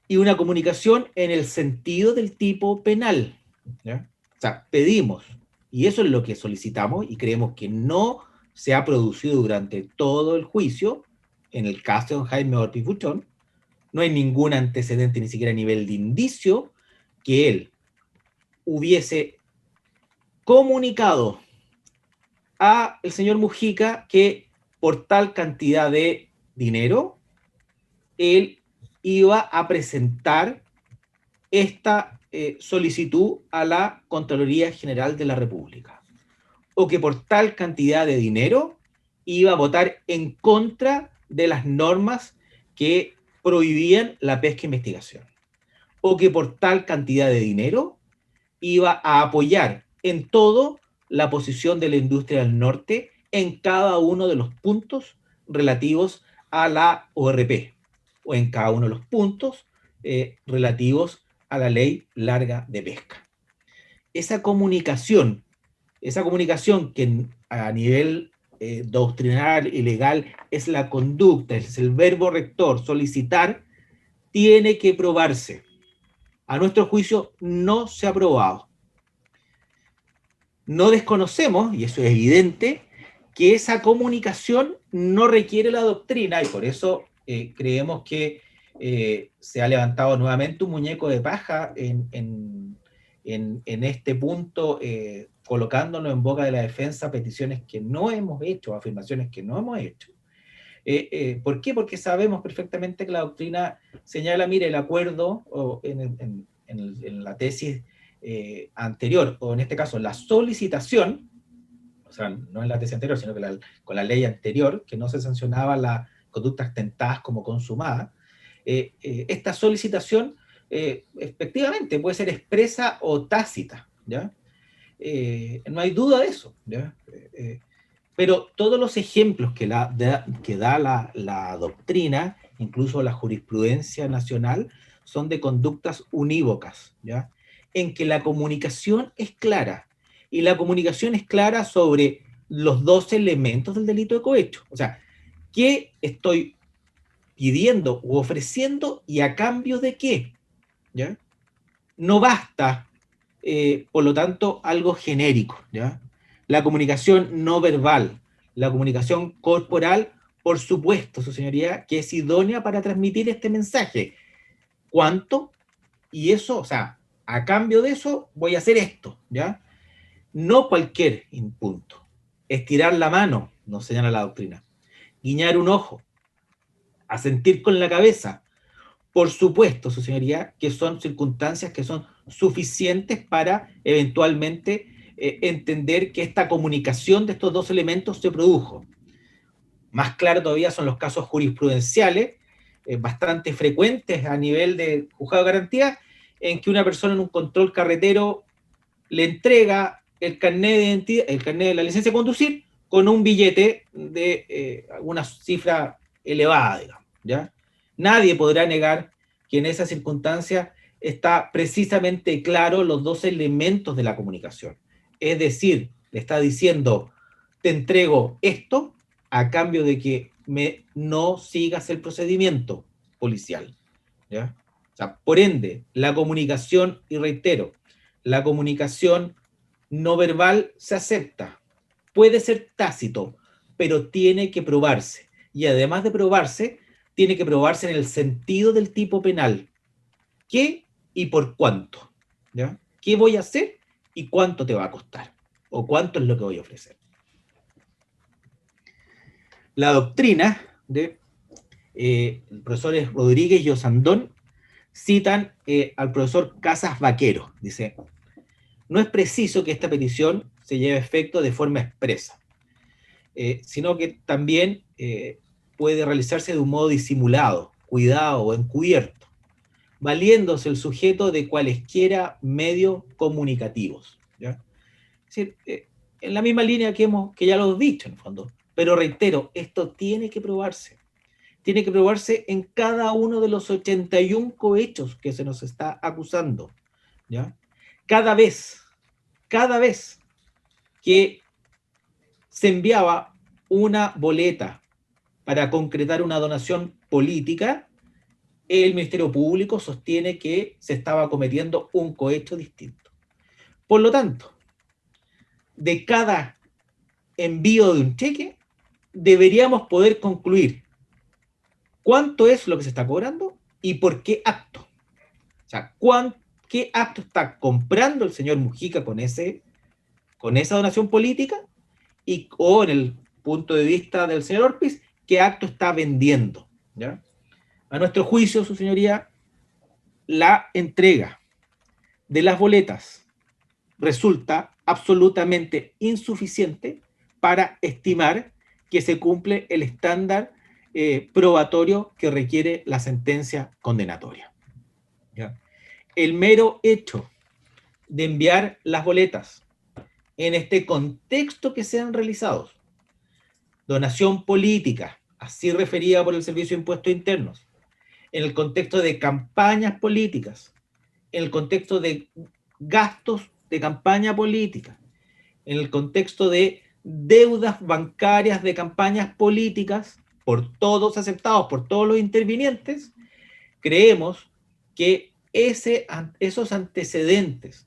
Y una comunicación en el sentido del tipo penal. ¿Ya? O sea, pedimos, y eso es lo que solicitamos, y creemos que no se ha producido durante todo el juicio, en el caso de don Jaime Ortiz Buchón, no hay ningún antecedente, ni siquiera a nivel de indicio, que él hubiese comunicado a el señor Mujica que por tal cantidad de dinero, él iba a presentar esta solicitud a la Contraloría General de la República, o que por tal cantidad de dinero iba a votar en contra de las normas que prohibían la pesca e investigación, o que por tal cantidad de dinero iba a apoyar en todo la posición de la industria del norte en cada uno de los puntos relativos a la ORP, o en cada uno de los puntos relativos a la ley larga de pesca. Esa comunicación que a nivel doctrinal y legal es la conducta, es el verbo rector, solicitar, tiene que probarse. A nuestro juicio no se ha probado. No desconocemos, y eso es evidente, que esa comunicación no requiere la doctrina, y por eso creemos que se ha levantado nuevamente un muñeco de paja en este punto, colocándonos en boca de la defensa peticiones que no hemos hecho, afirmaciones que no hemos hecho. ¿Por qué? Porque sabemos perfectamente que la doctrina señala, mire, el acuerdo en la tesis anterior, o en este caso la solicitación, o sea, no en la tesis anterior, sino que con la ley anterior, que no se sancionaba las conductas tentadas como consumadas, esta solicitación efectivamente puede ser expresa o tácita, ¿ya? No hay duda de eso, ¿ya? Pero todos los ejemplos que da la doctrina, incluso la jurisprudencia nacional, son de conductas unívocas, ¿ya? En que la comunicación es clara, y la comunicación es clara sobre los dos elementos del delito de cohecho. O sea, ¿qué estoy pidiendo u ofreciendo y a cambio de qué? ¿Ya? No basta, por lo tanto, algo genérico, ¿ya? La comunicación no verbal, la comunicación corporal, por supuesto, su señoría, que es idónea para transmitir este mensaje. ¿Cuánto? Y eso, o sea, a cambio de eso voy a hacer esto, ¿ya? No cualquier punto. Estirar la mano, nos señala la doctrina. Guiñar un ojo. Asentir con la cabeza. Por supuesto, su señoría, que son circunstancias que son suficientes para eventualmente entender que esta comunicación de estos dos elementos se produjo. Más claro todavía son los casos jurisprudenciales, bastante frecuentes a nivel de juzgado de garantía, en que una persona en un control carretero le entrega el carnet de identidad, el carnet de la licencia de conducir, con un billete de una cifra elevada, digamos, ¿ya? Nadie podrá negar que en esa circunstancia está precisamente claro los dos elementos de la comunicación. Es decir, le está diciendo, te entrego esto a cambio de que no sigas el procedimiento policial, ¿ya? O sea, por ende, la comunicación, y reitero, la comunicación no verbal se acepta. Puede ser tácito, pero tiene que probarse. Y además de probarse, tiene que probarse en el sentido del tipo penal. ¿Qué y por cuánto? ¿Ya? ¿Qué voy a hacer y cuánto te va a costar? ¿O cuánto es lo que voy a ofrecer? La doctrina de profesores Rodríguez y Osandón citan al profesor Casas Vaquero. Dice, no es preciso que esta petición se lleve a efecto de forma expresa, sino que también puede realizarse de un modo disimulado, cuidado o encubierto, valiéndose el sujeto de cualesquiera medios comunicativos, ¿ya? Es decir, en la misma línea que ya lo he dicho en el fondo, pero reitero, esto tiene que probarse en cada uno de los 81 cohechos que se nos está acusando, ¿ya? Cada vez que se enviaba una boleta para concretar una donación política, el Ministerio Público sostiene que se estaba cometiendo un cohecho distinto. Por lo tanto, de cada envío de un cheque, deberíamos poder concluir cuánto es lo que se está cobrando y por qué acto. O sea, qué acto está comprando el señor Mujica con esa donación política, o en el punto de vista del señor Orpiz, qué acto está vendiendo, ¿ya? A nuestro juicio, su señoría, la entrega de las boletas resulta absolutamente insuficiente para estimar que se cumple el estándar probatorio que requiere la sentencia condenatoria, ¿ya? El mero hecho de enviar las boletas en este contexto que sean realizados, donación política, así referida por el Servicio de Impuestos Internos, en el contexto de campañas políticas, en el contexto de gastos de campaña política, en el contexto de deudas bancarias de campañas políticas, por todos aceptados, por todos los intervinientes, creemos que esos antecedentes,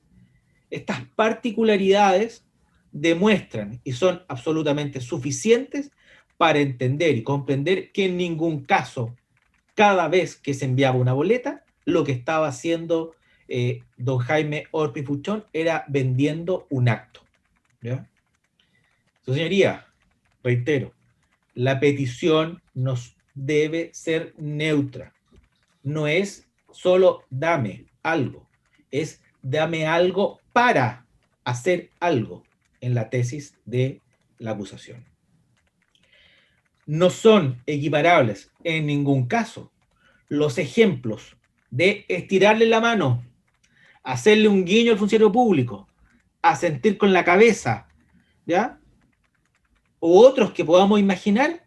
estas particularidades, demuestran y son absolutamente suficientes para entender y comprender que en ningún caso cada vez que se enviaba una boleta, lo que estaba haciendo don Jaime Orpiz Buchón era vendiendo un acto. ¿Ya? Su señoría, reitero, la petición nos debe ser neutra. No es solo dame algo, es dame algo para hacer algo en la tesis de la acusación. No son equiparables en ningún caso los ejemplos de estirarle la mano, hacerle un guiño al funcionario público, asentir con la cabeza, ¿ya? O otros que podamos imaginar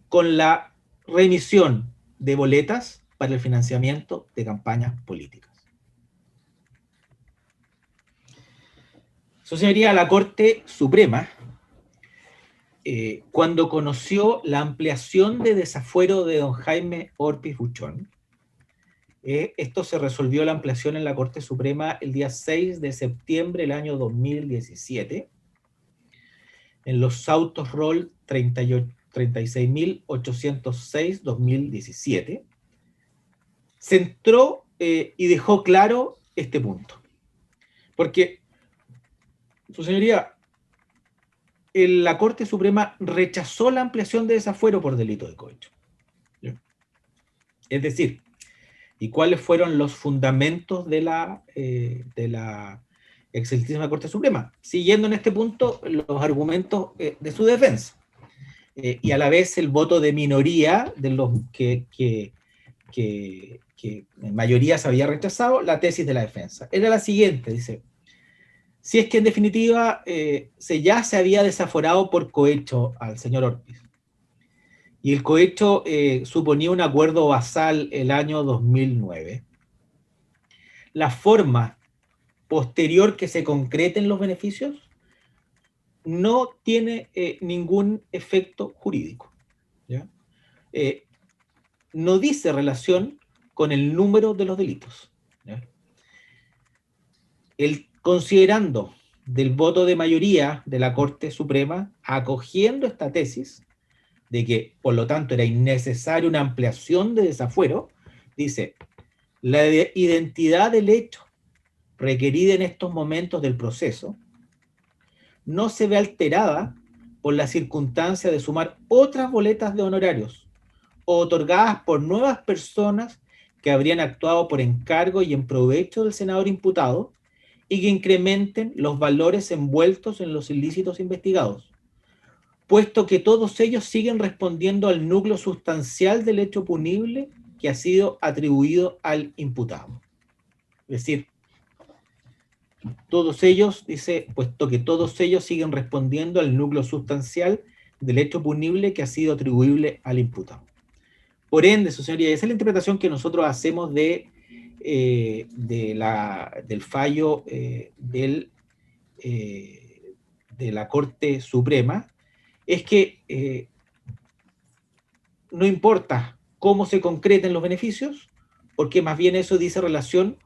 con la remisión de boletas para el financiamiento de campañas políticas. Eso sería la Corte Suprema, cuando conoció la ampliación de desafuero de don Jaime Orpiz Buchón. Esto se resolvió la ampliación en la Corte Suprema el día 6 de septiembre del año 2017, en los autos roll 36.806-2017, centró y dejó claro este punto. Porque, su señoría, la Corte Suprema rechazó la ampliación de desafuero por delito de cohecho. ¿Sí? Es decir, ¿y cuáles fueron los fundamentos de la excelentísima Corte Suprema? Siguiendo en este punto los argumentos de su defensa. Y a la vez el voto de minoría de los que en mayoría se había rechazado la tesis de la defensa. Era la siguiente, dice: si es que en definitiva ya se había desaforado por cohecho al señor Orpiz, y el cohecho suponía un acuerdo basal el año 2009, la forma posterior que se concreten los beneficios no tiene ningún efecto jurídico. ¿Ya? No dice relación con el número de los delitos. ¿Ya? Considerando del voto de mayoría de la Corte Suprema, acogiendo esta tesis de que, por lo tanto, era innecesaria una ampliación de desafuero, dice: la identidad del hecho requerida en estos momentos del proceso no se ve alterada por la circunstancia de sumar otras boletas de honorarios otorgadas por nuevas personas que habrían actuado por encargo y en provecho del senador imputado y que incrementen los valores envueltos en los ilícitos investigados, puesto que todos ellos siguen respondiendo al núcleo sustancial del hecho punible que ha sido atribuido al imputado. Es decir, todos ellos, dice, puesto que todos ellos siguen respondiendo al núcleo sustancial del hecho punible que ha sido atribuible al imputado. Por ende, su señoría, esa es la interpretación que nosotros hacemos del fallo de la Corte Suprema, es que no importa cómo se concreten los beneficios, porque más bien eso dice relación,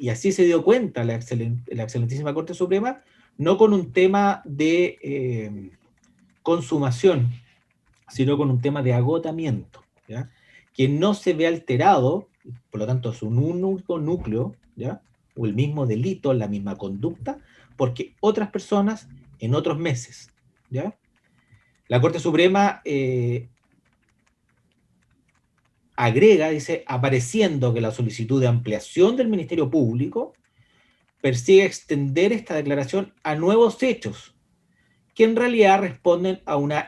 y así se dio cuenta la excelentísima Corte Suprema, no con un tema de consumación, sino con un tema de agotamiento, ¿ya? Que no se ve alterado, por lo tanto es un único núcleo, ¿ya? O el mismo delito, la misma conducta, porque otras personas en otros meses, ¿ya? La Corte Suprema agrega, dice, apareciendo que la solicitud de ampliación del Ministerio Público persigue extender esta declaración a nuevos hechos que en realidad responden a una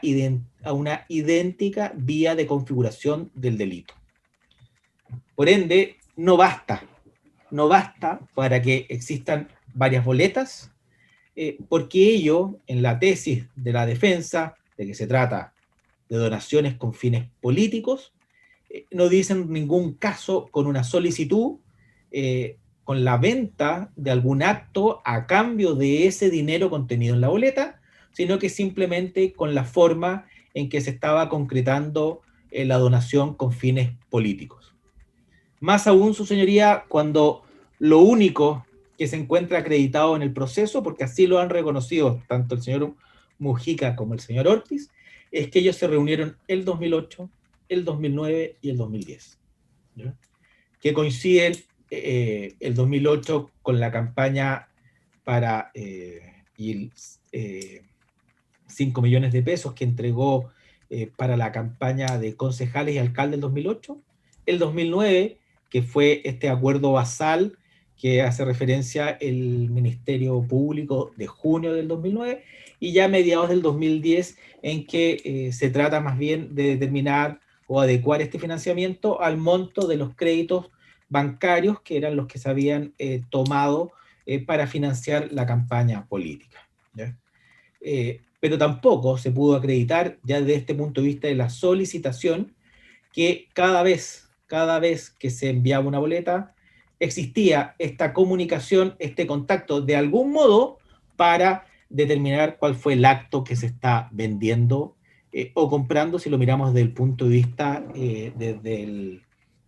idéntica vía de configuración del delito. Por ende, no basta para que existan varias boletas, porque ello, en la tesis de la defensa, de que se trata de donaciones con fines políticos, no dicen en ningún caso con una solicitud, con la venta de algún acto a cambio de ese dinero contenido en la boleta, sino que simplemente con la forma en que se estaba concretando la donación con fines políticos. Más aún, su señoría, cuando lo único que se encuentra acreditado en el proceso, porque así lo han reconocido tanto el señor Mujica como el señor Ortiz, es que ellos se reunieron el 2008, el 2009 y el 2010, ¿ya? Que coinciden el 2008 con la campaña para 5 millones de pesos que entregó para la campaña de concejales y alcaldes del 2008, el 2009, que fue este acuerdo basal que hace referencia el Ministerio Público de junio del 2009, y ya a mediados del 2010, en que se trata más bien de determinar o adecuar este financiamiento al monto de los créditos bancarios, que eran los que se habían tomado para financiar la campaña política, ¿ya? Pero tampoco se pudo acreditar, ya desde este punto de vista de la solicitación, que cada vez que se enviaba una boleta, existía esta comunicación, este contacto de algún modo para determinar cuál fue el acto que se está vendiendo o comprando, si lo miramos desde el punto de vista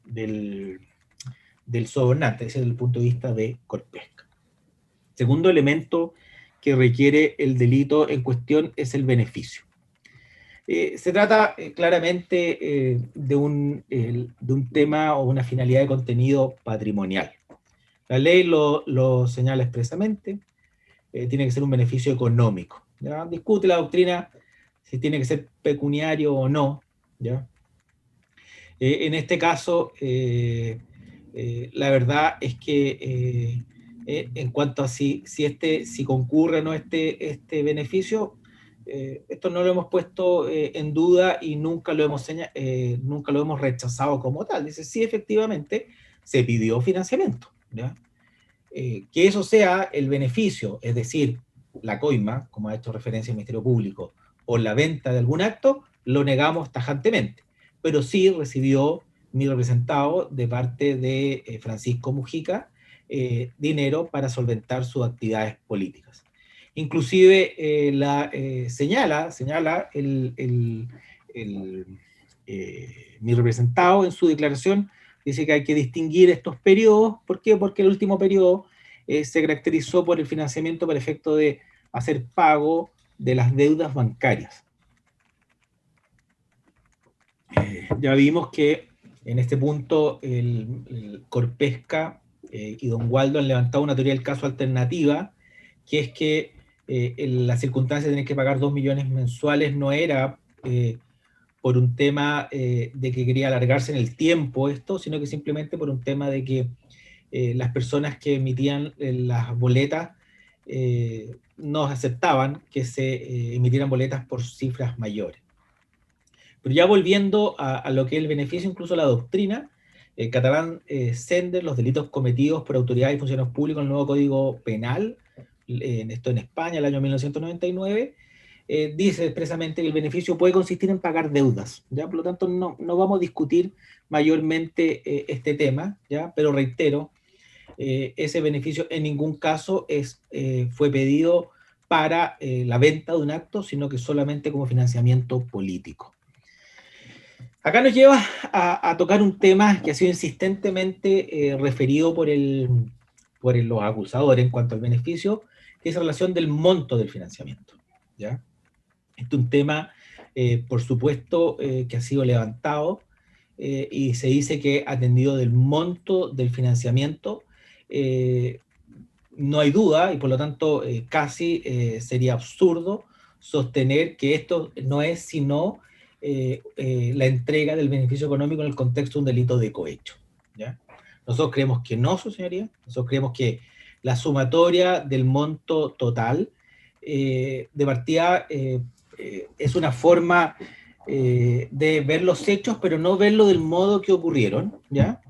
del sobornante, es decir, desde el punto de vista de Corpesca. Segundo elemento que requiere el delito en cuestión es el beneficio. Se trata claramente de un tema o una finalidad de contenido patrimonial. La ley lo señala expresamente, tiene que ser un beneficio económico, ¿ya? Discute la doctrina si tiene que ser pecuniario o no, ¿ya? En este caso, la verdad es que en cuanto a si concurre o no este beneficio, esto no lo hemos puesto en duda y nunca lo hemos rechazado como tal. Dice, sí, efectivamente, se pidió financiamiento, ¿ya? Que eso sea el beneficio, es decir, la coima, como ha hecho referencia el Ministerio Público, o la venta de algún acto, lo negamos tajantemente. Pero sí recibió mi representado de parte de Francisco Mujica dinero para solventar sus actividades políticas. Inclusive señala mi representado en su declaración, dice que hay que distinguir estos periodos. ¿Por qué? Porque el último periodo se caracterizó por el financiamiento para efecto de hacer pago de las deudas bancarias. Ya vimos que en este punto el Corpesca y don Waldo han levantado una teoría del caso alternativa, que es que la circunstancia de tener que pagar 2 millones mensuales no era por un tema de que quería alargarse en el tiempo esto, sino que simplemente por un tema de que las personas que emitían las boletas no aceptaban que se emitieran boletas por cifras mayores. Pero ya volviendo a lo que es el beneficio, incluso la doctrina, Catalán Sender, los delitos cometidos por autoridades y funcionarios públicos en el nuevo Código Penal, esto en España, el año 1999, dice expresamente que el beneficio puede consistir en pagar deudas, ¿ya? Por lo tanto, no vamos a discutir mayormente este tema, ¿ya? Pero reitero, ese beneficio en ningún caso fue pedido para la venta de un acto, sino que solamente como financiamiento político. Acá nos lleva a tocar un tema que ha sido insistentemente referido por los acusadores en cuanto al beneficio, que es la relación del monto del financiamiento, ¿ya? Este es un tema, por supuesto, que ha sido levantado y se dice que atendido del monto del financiamiento, no hay duda y por lo tanto casi sería absurdo sostener que esto no es sino la entrega del beneficio económico en el contexto de un delito de cohecho, ¿ya? Nosotros creemos que no, su señoría. Nosotros creemos que la sumatoria del monto total de partida es una forma de ver los hechos, pero no verlo del modo que ocurrieron, ¿ya?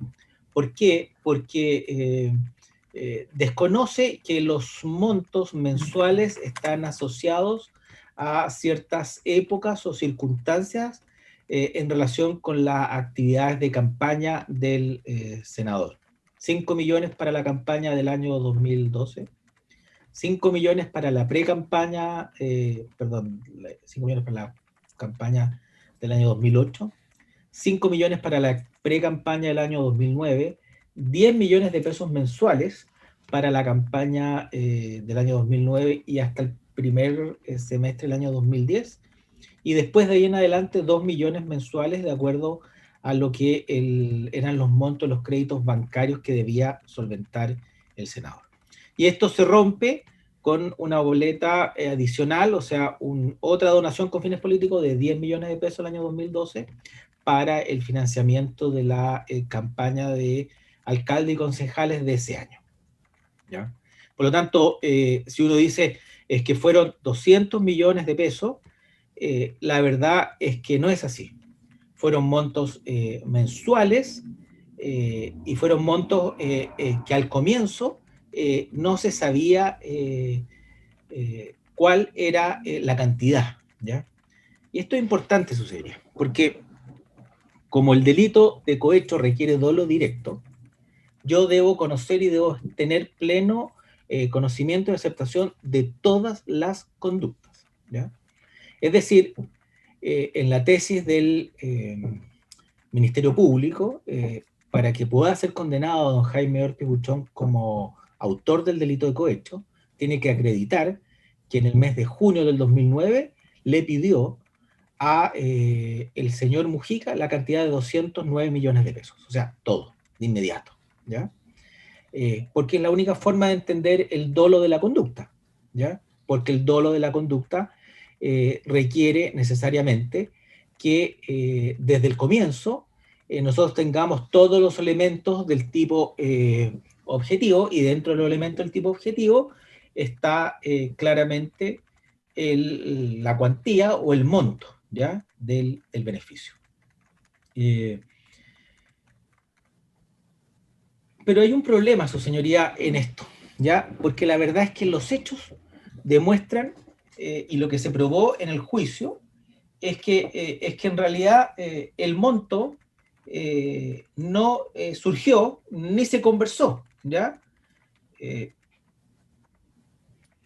¿Por qué? Porque desconoce que los montos mensuales están asociados a ciertas épocas o circunstancias en relación con las actividades de campaña del senador. 5 millones para la campaña del año 2012, 5 millones para la pre-campaña, 5 millones para la campaña del año 2008, 5 millones para la pre-campaña del año 2009, 10 millones de pesos mensuales para la campaña del año 2009 y hasta el primer semestre del año 2010, y después de ahí en adelante 2 millones mensuales de acuerdo a lo que eran los montos, los créditos bancarios que debía solventar el senador. Y esto se rompe con una boleta adicional, o sea, otra donación con fines políticos de 10 millones de pesos el año 2012 para el financiamiento de la campaña de alcalde y concejales de ese año, ¿ya? Por lo tanto, si uno dice es que fueron 200 millones de pesos, la verdad es que no es así. Fueron montos mensuales y fueron montos que al comienzo no se sabía cuál era la cantidad, ¿ya? Y esto es importante, su señoría, porque como el delito de cohecho requiere dolo directo, yo debo conocer y debo tener pleno conocimiento y aceptación de todas las conductas, ¿ya? Es decir, en la tesis del Ministerio Público, para que pueda ser condenado a don Jaime Ortiz Buchón como autor del delito de cohecho, tiene que acreditar que en el mes de junio del 2009 le pidió a el señor Mujica la cantidad de 209 millones de pesos, o sea, todo, de inmediato, ¿ya? Porque es la única forma de entender el dolo de la conducta, ¿ya? Porque el dolo de la conducta requiere necesariamente que desde el comienzo nosotros tengamos todos los elementos del tipo objetivo, y dentro de los elementos del tipo objetivo está claramente la cuantía o el monto, ¿ya? del beneficio. Pero hay un problema, su señoría, en esto, ¿ya? Porque la verdad es que los hechos demuestran, y lo que se probó en el juicio, es que en realidad el monto no surgió ni se conversó, ¿ya?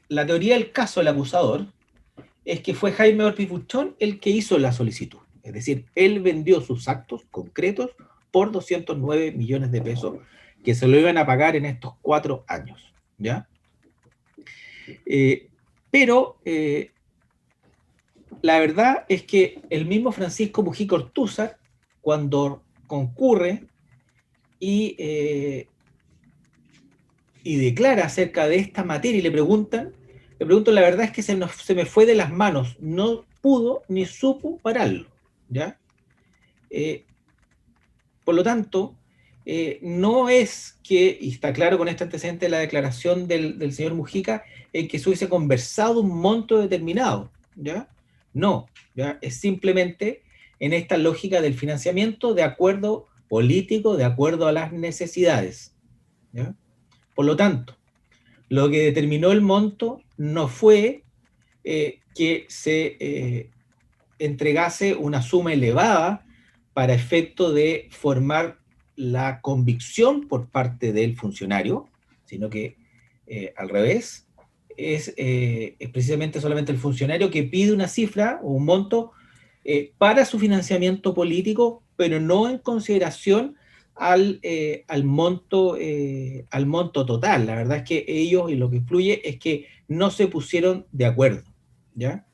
La teoría del caso del acusador es que fue Jaime Ortiz Buchón el que hizo la solicitud. Es decir, él vendió sus actos concretos por 209 millones de pesos que se lo iban a pagar en estos 4 años, ¿ya? Pero la verdad es que el mismo Francisco Mujica Ortúzar, cuando concurre y declara acerca de esta materia y le pregunto, la verdad es que se me fue de las manos, no pudo ni supo pararlo, ¿ya? Por lo tanto, no es que, y está claro con este antecedente de la declaración del señor Mujica, en que se hubiese conversado un monto determinado, ¿ya? No, ¿ya? Es simplemente en esta lógica del financiamiento de acuerdo político, de acuerdo a las necesidades, ¿ya? Por lo tanto, lo que determinó el monto no fue que se entregase una suma elevada para efecto de formar la convicción por parte del funcionario, sino que al revés, es precisamente solamente el funcionario que pide una cifra o un monto para su financiamiento político, pero no en consideración al monto total. La verdad es que ellos, y lo que influye es que no se pusieron de acuerdo, ¿ya?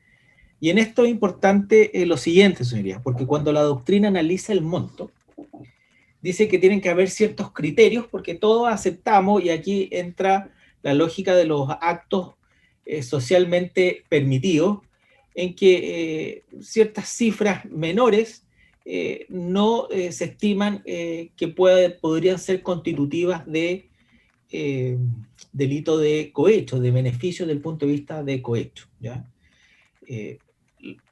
Y en esto es importante lo siguiente, señorías, porque cuando la doctrina analiza el monto, dice que tienen que haber ciertos criterios, porque todos aceptamos, y aquí entra la lógica de los actos socialmente permitidos, en que ciertas cifras menores no se estiman que podrían ser constitutivas de delito de cohecho, de beneficio desde el punto de vista de cohecho, ¿ya?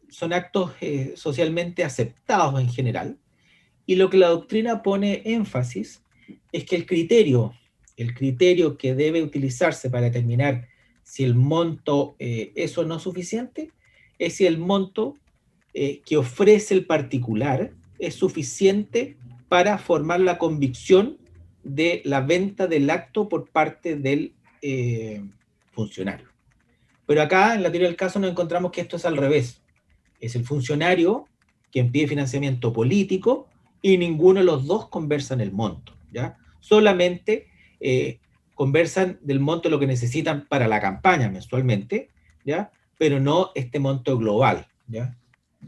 Son actos socialmente aceptados en general, y lo que la doctrina pone énfasis es que el criterio que debe utilizarse para determinar si el monto es o no suficiente, es si el monto que ofrece el particular es suficiente para formar la convicción de la venta del acto por parte del funcionario. Pero acá, en la teoría del caso, nos encontramos que esto es al revés. Es el funcionario quien pide financiamiento político y ninguno de los dos conversan el monto, ¿ya? Solamente conversan del monto lo que necesitan para la campaña mensualmente, ¿ya? Pero no este monto global, ¿ya?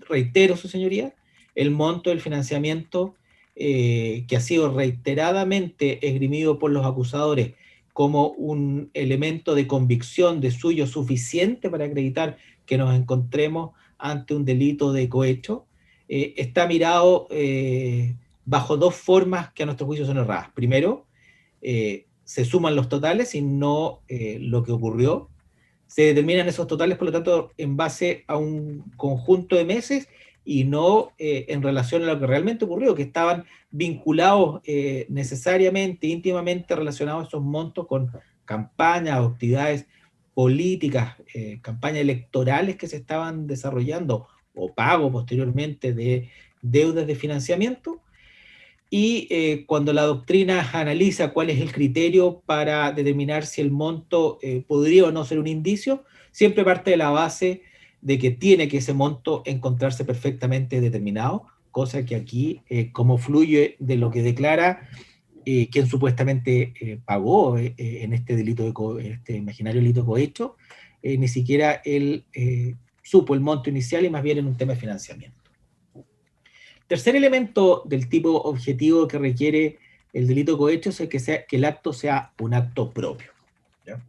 reitero, su señoría, el monto del financiamiento que ha sido reiteradamente esgrimido por los acusadores como un elemento de convicción de suyo suficiente para acreditar que nos encontremos ante un delito de cohecho, está mirado bajo dos formas que a nuestro juicio son erradas. Primero, se suman los totales y no lo que ocurrió. Se determinan esos totales, por lo tanto, en base a un conjunto de meses y no en relación a lo que realmente ocurrió, que estaban vinculados necesariamente, íntimamente relacionados esos montos con campañas o actividades políticas, campañas electorales que se estaban desarrollando o pago posteriormente de deudas de financiamiento. Y cuando la doctrina analiza cuál es el criterio para determinar si el monto podría o no ser un indicio, siempre parte de la base de que tiene que ese monto encontrarse perfectamente determinado, cosa que aquí, como fluye de lo que declara quien supuestamente pagó en este delito en este imaginario delito de cohecho, ni siquiera él supo el monto inicial y más bien en un tema de financiamiento. Tercer elemento del tipo objetivo que requiere el delito de cohecho es que el acto sea un acto propio, ¿ya?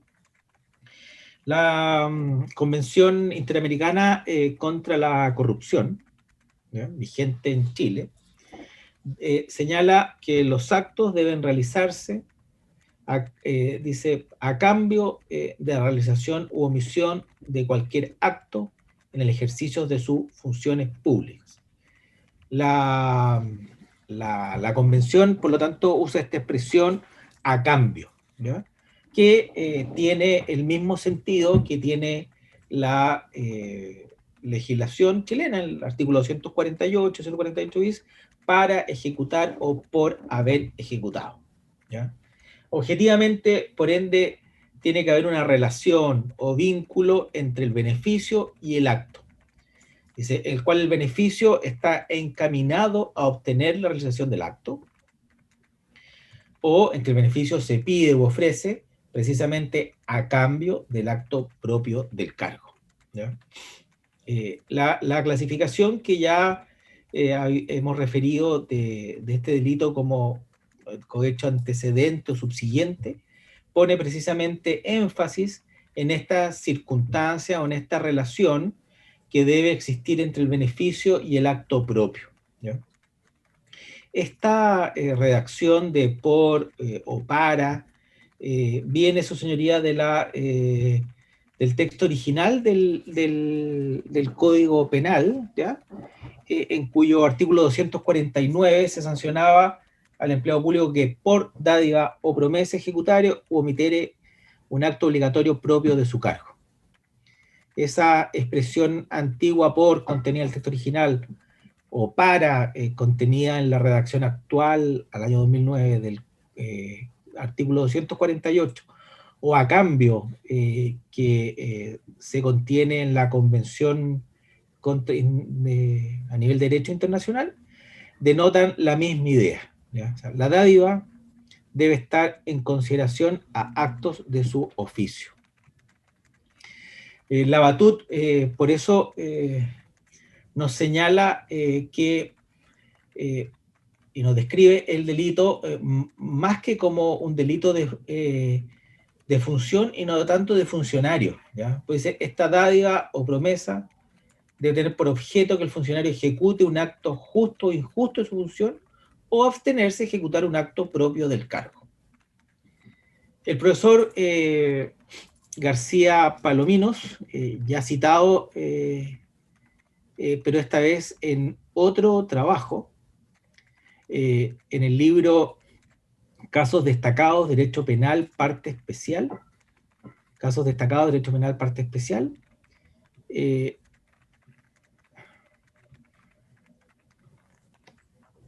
La Convención Interamericana contra la Corrupción, ¿ya?, vigente en Chile, señala que los actos deben realizarse, dice, a cambio de la realización u omisión de cualquier acto en el ejercicio de sus funciones públicas. La Convención, por lo tanto, usa esta expresión a cambio, ¿ya?, que tiene el mismo sentido que tiene la legislación chilena, el artículo 248, 148 bis, para ejecutar o por haber ejecutado, ¿ya? Objetivamente, por ende, tiene que haber una relación o vínculo entre el beneficio y el acto. Dice, el cual el beneficio está encaminado a obtener la realización del acto, o entre el beneficio se pide u ofrece precisamente a cambio del acto propio del cargo, ¿ya? La clasificación que ya hemos referido de este delito como cohecho antecedente o subsiguiente, pone precisamente énfasis en esta circunstancia o en esta relación que debe existir entre el beneficio y el acto propio, ¿ya? Esta redacción de por o para viene, su señoría, de del texto original del Código Penal, ¿ya?, en cuyo artículo 249 se sancionaba al empleado público que por dádiva o promesa ejecutario u omitiere un acto obligatorio propio de su cargo. Esa expresión antigua por contenida en el texto original o para contenida en la redacción actual al año 2009 del artículo 248 o a cambio que se contiene en la Convención a nivel de derecho internacional, denotan la misma idea, ¿ya? O sea, la dádiva debe estar en consideración a actos de su oficio. La Batut, por eso, nos señala que, y nos describe el delito más que como un delito de función y no tanto de funcionario, ¿ya? Puede ser esta dádiva o promesa debe tener por objeto que el funcionario ejecute un acto justo o injusto de su función o abstenerse de ejecutar un acto propio del cargo. El profesor García Palominos, ya citado, pero esta vez en otro trabajo, en el libro Casos destacados, Derecho Penal, parte especial, Casos destacados, Derecho Penal, parte especial,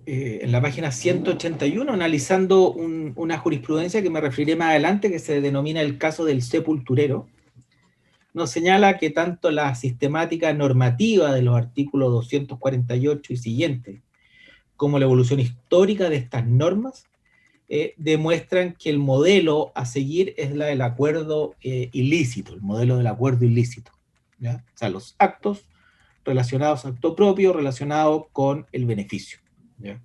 en la página 181, analizando una jurisprudencia que me referiré más adelante, que se denomina el caso del sepulturero, nos señala que tanto la sistemática normativa de los artículos 248 y siguientes, como la evolución histórica de estas normas, demuestran que el modelo a seguir es la del acuerdo ilícito, el modelo del acuerdo ilícito, ¿ya? O sea, los actos relacionados a acto propio, relacionado con el beneficio. ¿Ya?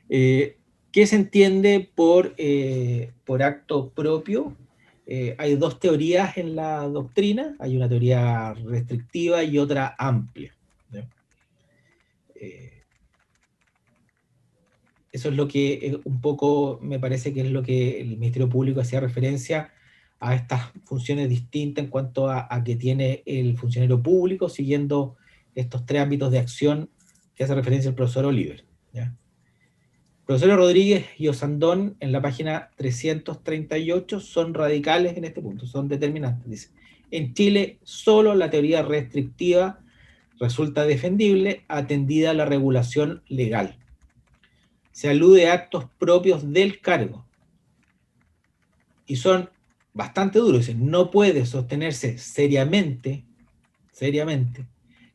¿Qué se entiende por acto propio? Hay dos teorías en la doctrina, hay una teoría restrictiva y otra amplia. ¿Ya? Eso es lo que un poco me parece que es lo que el Ministerio Público hacía referencia a estas funciones distintas en cuanto a que tiene el funcionario público, siguiendo estos tres ámbitos de acción que hace referencia el profesor Oliver. ¿Ya? Profesor Rodríguez y Osandón, en la página 338, son radicales en este punto, son determinantes. Dice, en Chile, solo la teoría restrictiva resulta defendible atendida a la regulación legal. Se alude a actos propios del cargo. Y son bastante duros. Dice, no puede sostenerse seriamente,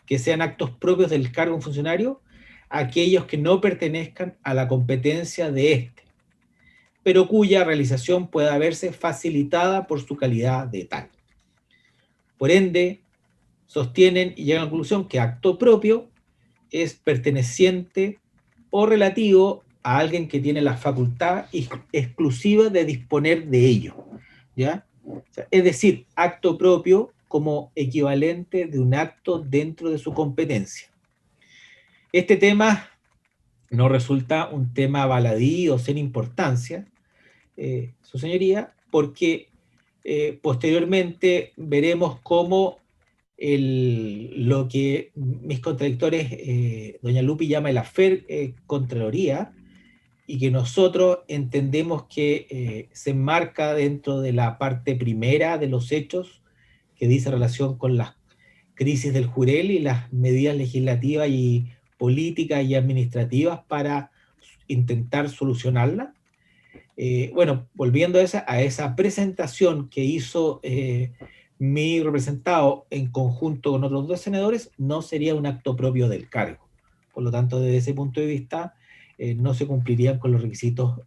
que sean actos propios del cargo de un funcionario aquellos que no pertenezcan a la competencia de éste, pero cuya realización pueda verse facilitada por su calidad de tal. Por ende, sostienen y llegan a la conclusión que acto propio es perteneciente o relativo a alguien que tiene la facultad exclusiva de disponer de ello. ¿Ya? O sea, es decir, acto propio como equivalente de un acto dentro de su competencia. Este tema no resulta un tema baladí o sin importancia, su señoría, porque posteriormente veremos cómo lo que mis contradictores, doña Lupi llama el afer Contraloría, y que nosotros entendemos que se enmarca dentro de la parte primera de los hechos, que dice relación con las crisis del Jurel y las medidas legislativas y políticas y administrativas para intentar solucionarla. Bueno, volviendo a esa presentación que hizo mi representado en conjunto con otros dos senadores, no sería un acto propio del cargo. Por lo tanto, desde ese punto de vista, no se cumplirían con los requisitos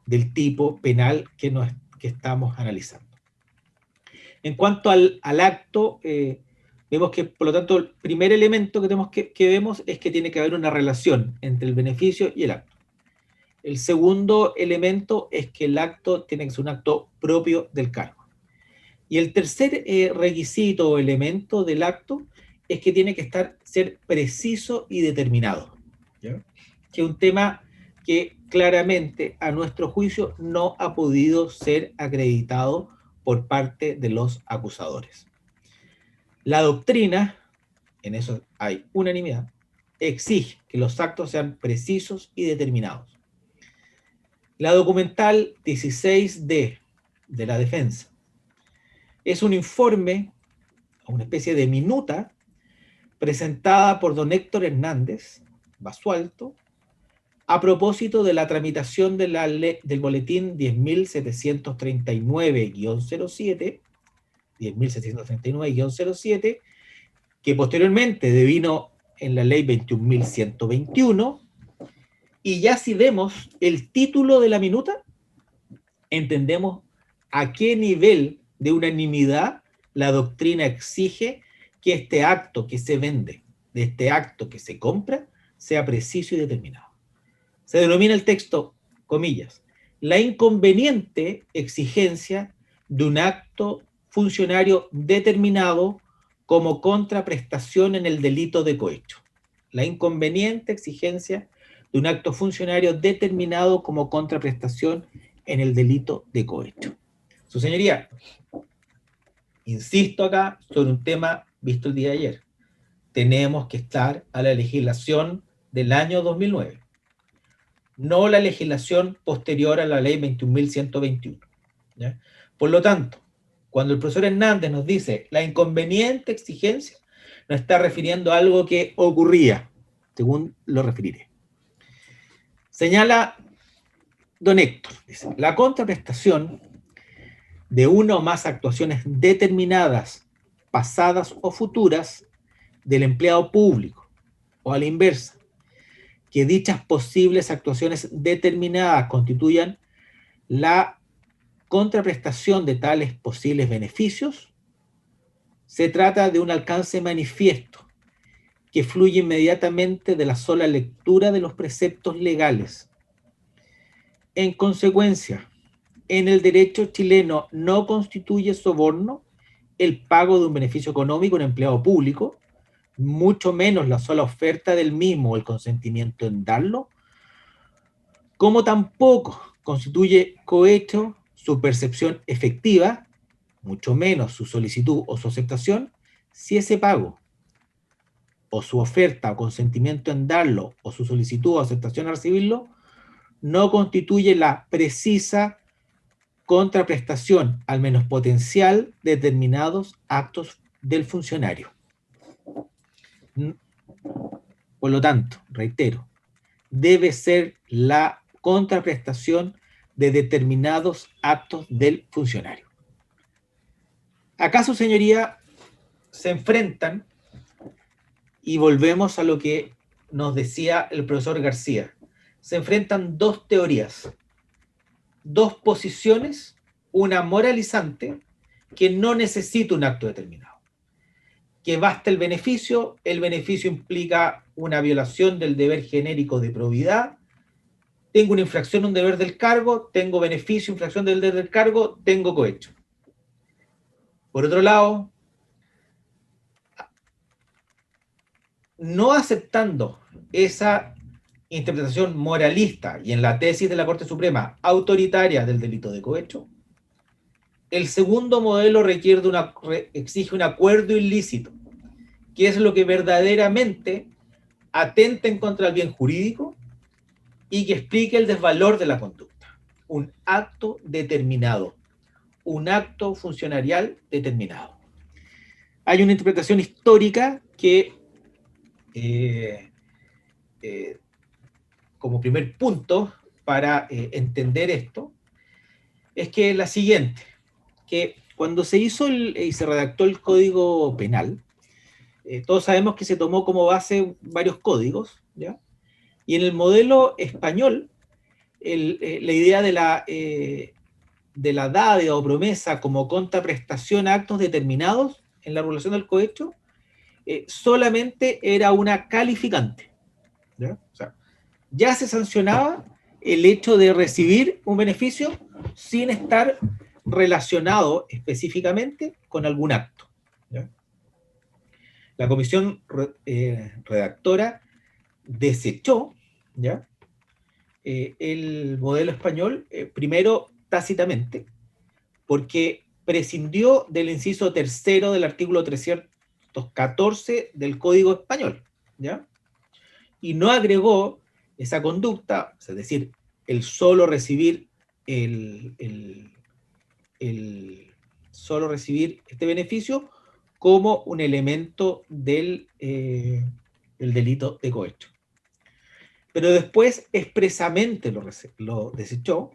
del tipo penal que estamos analizando. En cuanto al acto, vemos que, por lo tanto, el primer elemento que vemos es que tiene que haber una relación entre el beneficio y el acto. El segundo elemento es que el acto tiene que ser un acto propio del cargo. Y el tercer requisito o elemento del acto es que tiene que ser preciso y determinado. ¿Ya? Que es un tema que claramente, a nuestro juicio, no ha podido ser acreditado por parte de los acusadores. La doctrina, en eso hay unanimidad, exige que los actos sean precisos y determinados. La documental 16D de la defensa es un informe, una especie de minuta, presentada por don Héctor Hernández Basualto, a propósito de la tramitación de del boletín 10.739-07, 10.739-07, que posteriormente devino en la ley 21.121, y ya si vemos el título de la minuta, entendemos a qué nivel de unanimidad la doctrina exige que este acto que se vende, de este acto que se compra, sea preciso y determinado. Se denomina el texto, comillas, la inconveniente exigencia de un acto funcionario determinado como contraprestación en el delito de cohecho. La inconveniente exigencia de un acto funcionario determinado como contraprestación en el delito de cohecho. Su señoría, insisto acá sobre un tema visto el día de ayer. Tenemos que estar a la legislación del año 2009, no la legislación posterior a la ley 21.121. ¿Ya? Por lo tanto, cuando el profesor Hernández nos dice la inconveniente exigencia, nos está refiriendo a algo que ocurría, según lo referiré. Señala don Héctor, dice, la contraprestación de una o más actuaciones determinadas, pasadas o futuras, del empleado público, o a la inversa, que dichas posibles actuaciones determinadas constituyan la contraprestación de tales posibles beneficios, Se trata de un alcance manifiesto que fluye inmediatamente de la sola lectura de los preceptos legales. En consecuencia, en el derecho chileno no constituye soborno el pago de un beneficio económico a un empleado público, mucho menos la sola oferta del mismo o el consentimiento en darlo, como tampoco constituye cohecho su percepción efectiva, mucho menos su solicitud o su aceptación, si ese pago, o su oferta o consentimiento en darlo, o su solicitud o aceptación a recibirlo, no constituye la precisa contraprestación, al menos potencial, de determinados actos del funcionario. Por lo tanto, reitero, debe ser la contraprestación de determinados actos del funcionario. ¿Acaso, señoría, se enfrentan, y volvemos a lo que nos decía el profesor García, se enfrentan dos teorías, dos posiciones, una moralizante que no necesita un acto determinado, que basta el beneficio implica una violación del deber genérico de probidad, tengo una infracción, un deber del cargo, tengo beneficio, infracción del deber del cargo, tengo cohecho. Por otro lado, no aceptando esa interpretación moralista y en la tesis de la Corte Suprema autoritaria del delito de cohecho, el segundo modelo exige un acuerdo ilícito, que es lo que verdaderamente atenta en contra del bien jurídico y que explique el desvalor de la conducta. Un acto determinado, un acto funcionarial determinado. Hay una interpretación histórica que como primer punto para entender esto, es que la siguiente, que cuando se hizo y se redactó el Código Penal, todos sabemos que se tomó como base varios códigos, ¿ya? Y en el modelo español, la idea de la dádiva o promesa como contraprestación a actos determinados en la regulación del cohecho, solamente era una calificante, ¿ya? O sea, ya se sancionaba el hecho de recibir un beneficio sin estar relacionado específicamente con algún acto, ¿ya? La comisión redactora desechó, ¿ya?, el modelo español, primero tácitamente, porque prescindió del inciso tercero del artículo 314 del Código Español, ¿ya?, y no agregó esa conducta, es decir, el solo recibir solo recibir este beneficio como un elemento del delito de cohecho. Pero después expresamente lo desechó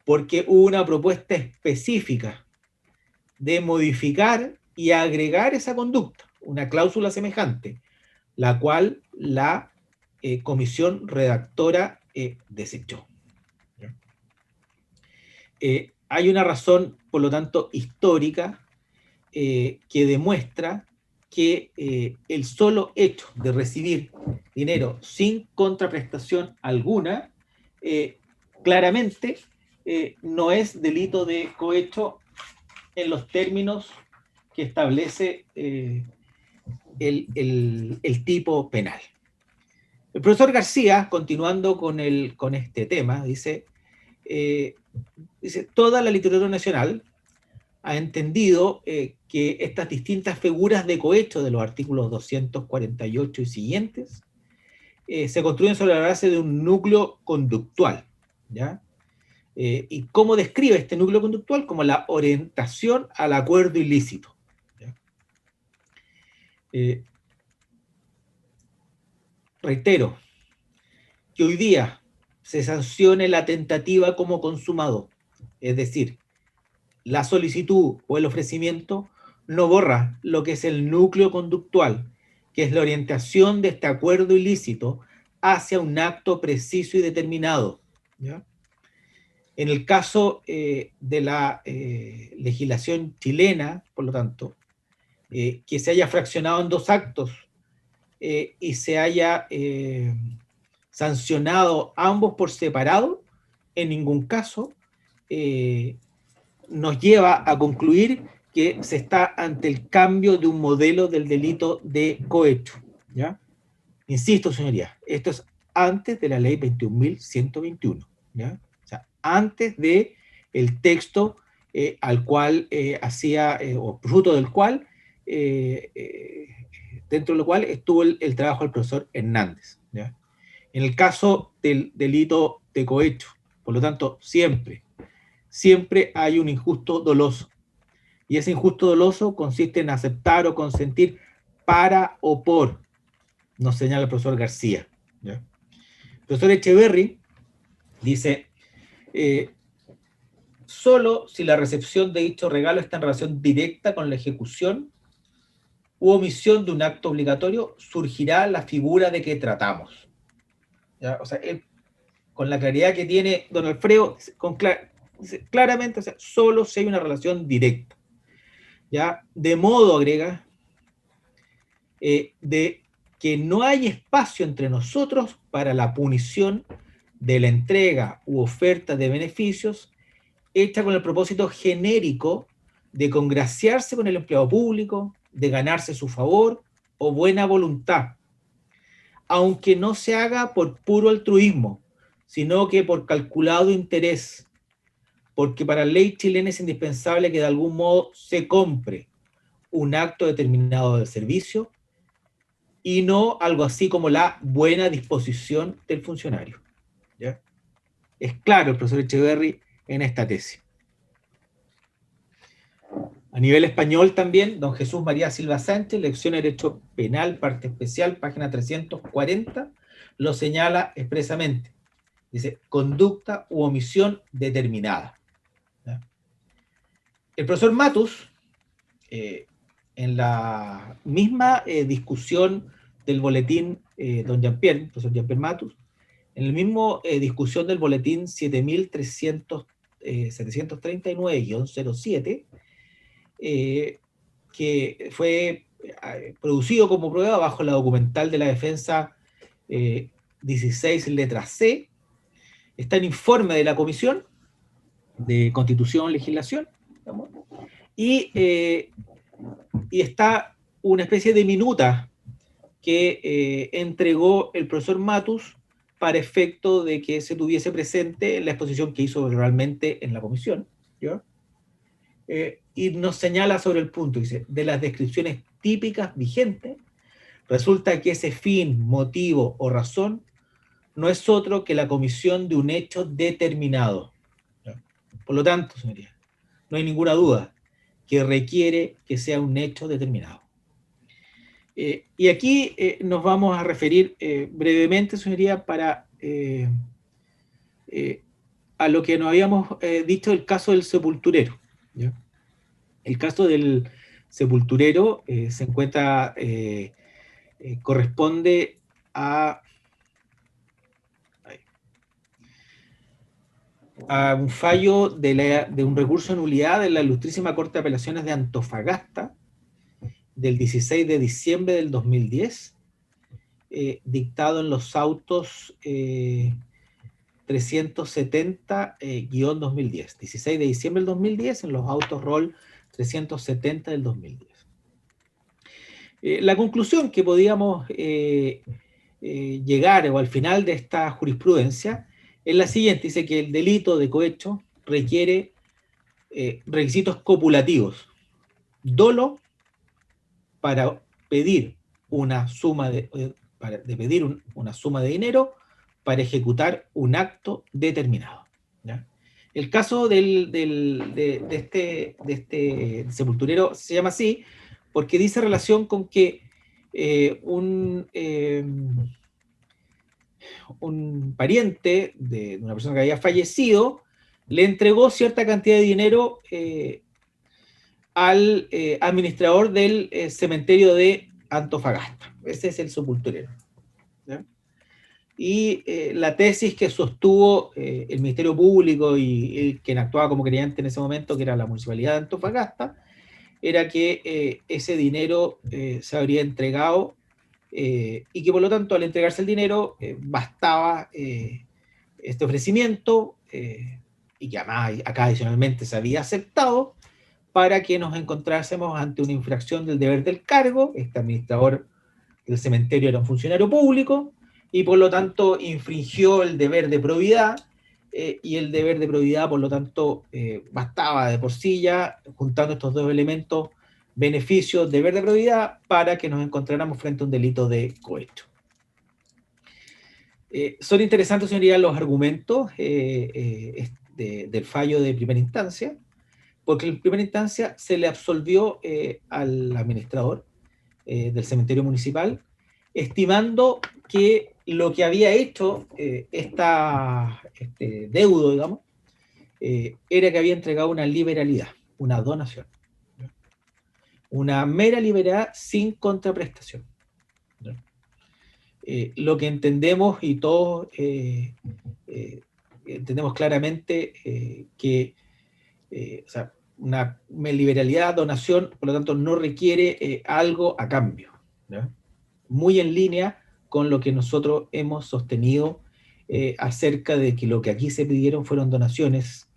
porque hubo una propuesta específica de modificar y agregar esa conducta, una cláusula semejante, la cual la comisión redactora desechó. Hay una razón, por lo tanto, histórica que demuestra que el solo hecho de recibir dinero sin contraprestación alguna, claramente no es delito de cohecho en los términos que establece el tipo penal. El profesor García, continuando con este tema, dice, toda la literatura nacional ha entendido que estas distintas figuras de cohecho de los artículos 248 y siguientes se construyen sobre la base de un núcleo conductual, ¿ya? ¿Y cómo describe este núcleo conductual? Como la orientación al acuerdo ilícito, ¿ya? Reitero, que hoy día se sancione la tentativa como consumado, es decir, la solicitud o el ofrecimiento no borra lo que es el núcleo conductual, que es la orientación de este acuerdo ilícito hacia un acto preciso y determinado, ¿ya? En el caso de la legislación chilena, por lo tanto, que se haya fraccionado en 2 actos y se haya sancionado ambos por separado, en ningún caso nos lleva a concluir que se está ante el cambio de un modelo del delito de cohecho, ¿ya? Insisto, señorías, esto es antes de la ley 21.121, ¿ya? O sea, antes de el texto al cual o fruto del cual, dentro del cual estuvo el trabajo del profesor Hernández, ¿ya? En el caso del delito de cohecho, por lo tanto, siempre hay un injusto doloso. Y ese injusto doloso consiste en aceptar o consentir para o por, nos señala el profesor García, ¿ya? El profesor Echeverry dice, solo si la recepción de dicho regalo está en relación directa con la ejecución u omisión de un acto obligatorio, surgirá la figura de que tratamos, ¿ya? O sea, con la claridad que tiene don Alfredo, claramente, o sea, solo si hay una relación directa, ¿ya? De modo, agrega, de que no hay espacio entre nosotros para la punición de la entrega u oferta de beneficios hecha con el propósito genérico de congraciarse con el empleado público, de ganarse su favor o buena voluntad, aunque no se haga por puro altruismo, sino que por calculado interés, porque para la ley chilena es indispensable que de algún modo se compre un acto determinado del servicio y no algo así como la buena disposición del funcionario, ¿ya? Es claro el profesor Echeverry en esta tesis. A nivel español también, don Jesús María Silva Sánchez, lección de Derecho Penal, parte especial, página 340, lo señala expresamente. Dice, conducta u omisión determinada, ¿ya? El profesor Matus, en la misma discusión del boletín, don Jean-Pierre, el profesor Jean-Pierre Matus, en la misma discusión del boletín 739-07, que fue producido como prueba bajo la documental de la defensa 16 letra C, está en informe de la Comisión de Constitución y Legislación, ¿no? Y está una especie de minuta que entregó el profesor Matus para efecto de que se tuviese presente en la exposición que hizo realmente en la comisión, ¿ya? Y nos señala sobre el punto, dice, de las descripciones típicas vigentes, resulta que ese fin, motivo o razón no es otro que la comisión de un hecho determinado, ¿ya? Por lo tanto, señorías, no hay ninguna duda que requiere que sea un hecho determinado. Y aquí nos vamos a referir brevemente, señoría, a lo que nos habíamos dicho del caso del sepulturero, ¿ya? El caso del sepulturero se encuentra, corresponde a un fallo de un recurso de nulidad de la Ilustrísima Corte de Apelaciones de Antofagasta, del 16 de diciembre del 2010, dictado en los autos 370-2010, 16 de diciembre del 2010, en los autos roll 370 del 2010. La conclusión que podíamos llegar o al final de esta jurisprudencia es la siguiente, dice que el delito de cohecho requiere requisitos copulativos: dolo para pedir una suma una suma de dinero para ejecutar un acto determinado, ¿ya? El caso de este sepulturero se llama así porque dice relación con que un pariente de una persona que había fallecido le entregó cierta cantidad de dinero al administrador del cementerio de Antofagasta. Ese es el sepulturero, ¿ya? Y la tesis que sostuvo el Ministerio Público y quien actuaba como creyente en ese momento, que era la Municipalidad de Antofagasta, era que ese dinero se habría entregado y que por lo tanto al entregarse el dinero bastaba este ofrecimiento y que además acá adicionalmente se había aceptado para que nos encontrásemos ante una infracción del deber del cargo. Este administrador del cementerio era un funcionario público y por lo tanto infringió el deber de probidad y el deber de probidad por lo tanto bastaba de por sí ya, juntando estos dos elementos, beneficio, deber de probidad, para que nos encontráramos frente a un delito de cohecho. Son interesantes, señorías, los argumentos del fallo de primera instancia, porque en primera instancia se le absolvió al administrador del cementerio municipal, estimando que lo que había hecho este deudo, digamos, era que había entregado una liberalidad, una donación, ¿no? Una mera liberalidad sin contraprestación, ¿no? Lo que entendemos y todos entendemos claramente que o sea, una liberalidad, donación, por lo tanto no requiere algo a cambio, ¿no? Muy en línea con lo que nosotros hemos sostenido acerca de que lo que aquí se pidieron fueron donaciones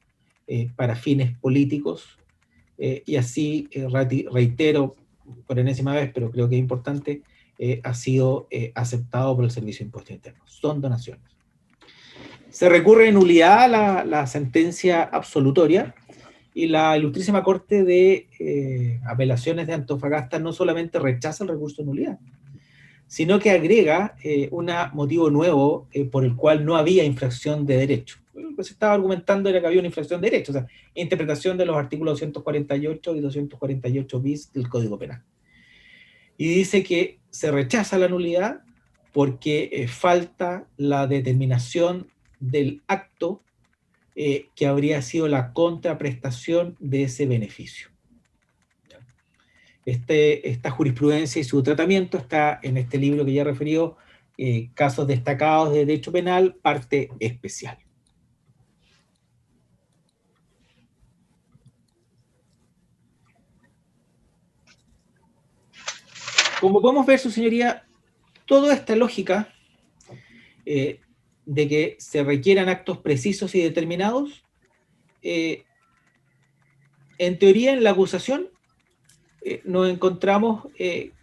para fines políticos, y así, reitero por enésima vez, pero creo que es importante, ha sido aceptado por el Servicio de Impuestos Internos. Son donaciones. Se recurre en nulidad a la sentencia absolutoria, y la Ilustrísima Corte de Apelaciones de Antofagasta no solamente rechaza el recurso de nulidad, sino que agrega un motivo nuevo por el cual no había infracción de derecho. Lo que se estaba argumentando era que había una infracción de derecho, o sea, interpretación de los artículos 248 y 248 bis del Código Penal. Y dice que se rechaza la nulidad porque falta la determinación del acto que habría sido la contraprestación de ese beneficio. Esta jurisprudencia y su tratamiento está en este libro que ya he referido, Casos destacados de derecho penal, parte especial. Como podemos ver, su señoría, toda esta lógica de que se requieran actos precisos y determinados, en teoría en la acusación nos encontramos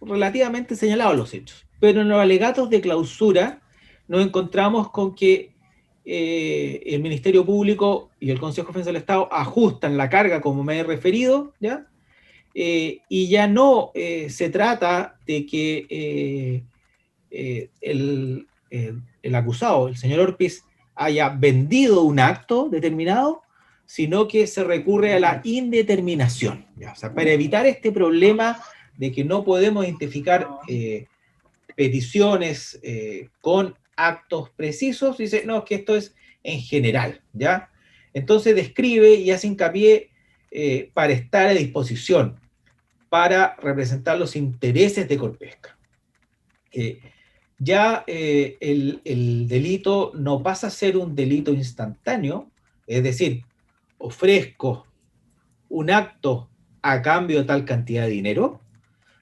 relativamente señalados los hechos, pero en los alegatos de clausura nos encontramos con que el Ministerio Público y el Consejo de Defensa del Estado ajustan la carga, como me he referido, ¿ya? Y ya no se trata de que el acusado, el señor Orpiz, haya vendido un acto determinado, sino que se recurre a la indeterminación, ¿ya? O sea, para evitar este problema de que no podemos identificar peticiones con actos precisos, dice, no, es que esto es en general, ¿ya? Entonces describe y hace hincapié para estar a disposición, para representar los intereses de Corpesca. Ya el delito no pasa a ser un delito instantáneo, es decir, ofrezco un acto a cambio de tal cantidad de dinero,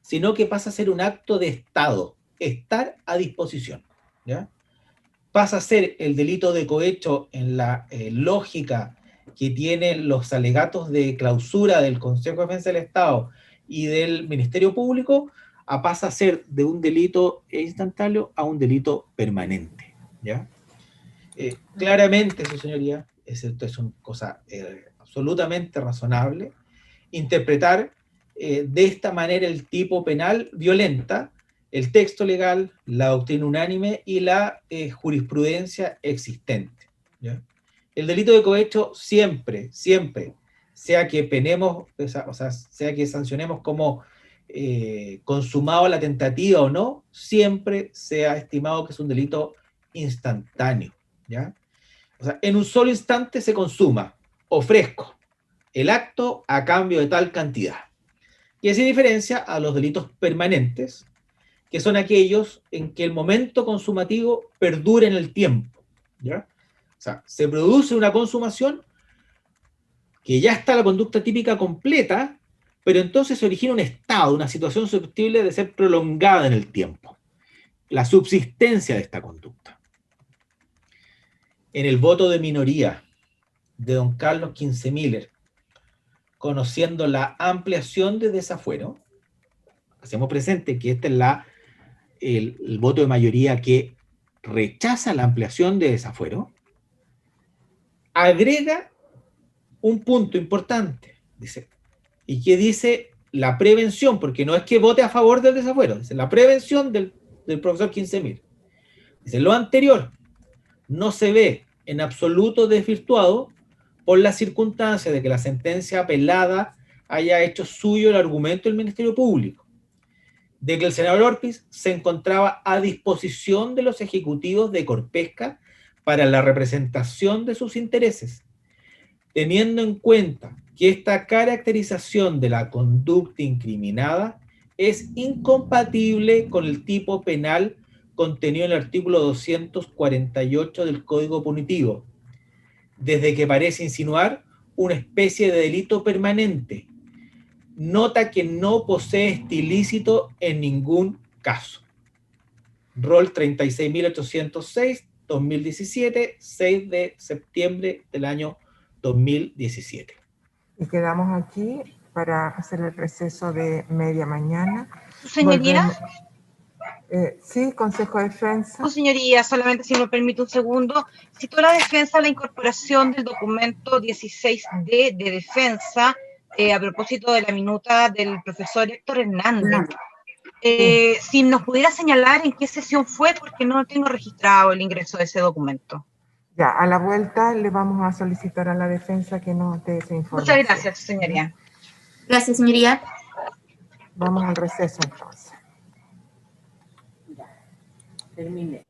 sino que pasa a ser un acto de Estado, estar a disposición, ¿ya? Pasa a ser el delito de cohecho en la lógica que tienen los alegatos de clausura del Consejo de Defensa del Estado y del Ministerio Público, pasa a ser de un delito instantáneo a un delito permanente, ¿ya? Claramente, su señoría, esto es una cosa absolutamente razonable, interpretar de esta manera el tipo penal violenta el texto legal, la doctrina unánime y la jurisprudencia existente, ¿ya? El delito de cohecho siempre, sea que penemos, o sea, sea que sancionemos como consumado la tentativa o no, siempre se ha estimado que es un delito instantáneo, ¿ya? O sea, en un solo instante se consuma, ofrezco el acto a cambio de tal cantidad. Y así diferencia a los delitos permanentes, que son aquellos en que el momento consumativo perdura en el tiempo, ¿ya? O sea, se produce una consumación que ya está la conducta típica completa, pero entonces se origina un estado, una situación susceptible de ser prolongada en el tiempo. La subsistencia de esta conducta. En el voto de minoría de don Carlos Kinsemiller, conociendo la ampliación de desafuero, hacemos presente que este es el voto de mayoría que rechaza la ampliación de desafuero, agrega un punto importante, dice, y que dice la prevención, porque no es que vote a favor del desafuero, dice la prevención del profesor Kinsemiller. Dice, lo anterior no se ve en absoluto desvirtuado por la circunstancia de que la sentencia apelada haya hecho suyo el argumento del Ministerio Público, de que el senador Orpiz se encontraba a disposición de los ejecutivos de Corpesca para la representación de sus intereses, teniendo en cuenta que esta caracterización de la conducta incriminada es incompatible con el tipo penal contenido en el artículo 248 del Código Punitivo, desde que parece insinuar una especie de delito permanente. Nota que no posee este ilícito en ningún caso. Rol 36.806, 2017, 6 de septiembre del año 2017. Y quedamos aquí para hacer el receso de media mañana. Señoría. Sí, Consejo de Defensa. Señoría, solamente si me permite un segundo. Citó la defensa la incorporación del documento 16D de defensa a propósito de la minuta del profesor Héctor Hernández. Si nos pudiera señalar en qué sesión fue, porque no tengo registrado el ingreso de ese documento. Ya, a la vuelta le vamos a solicitar a la defensa que nos dé esa información. Muchas gracias, señoría. Gracias, señoría. Vamos al receso entonces. Terminé.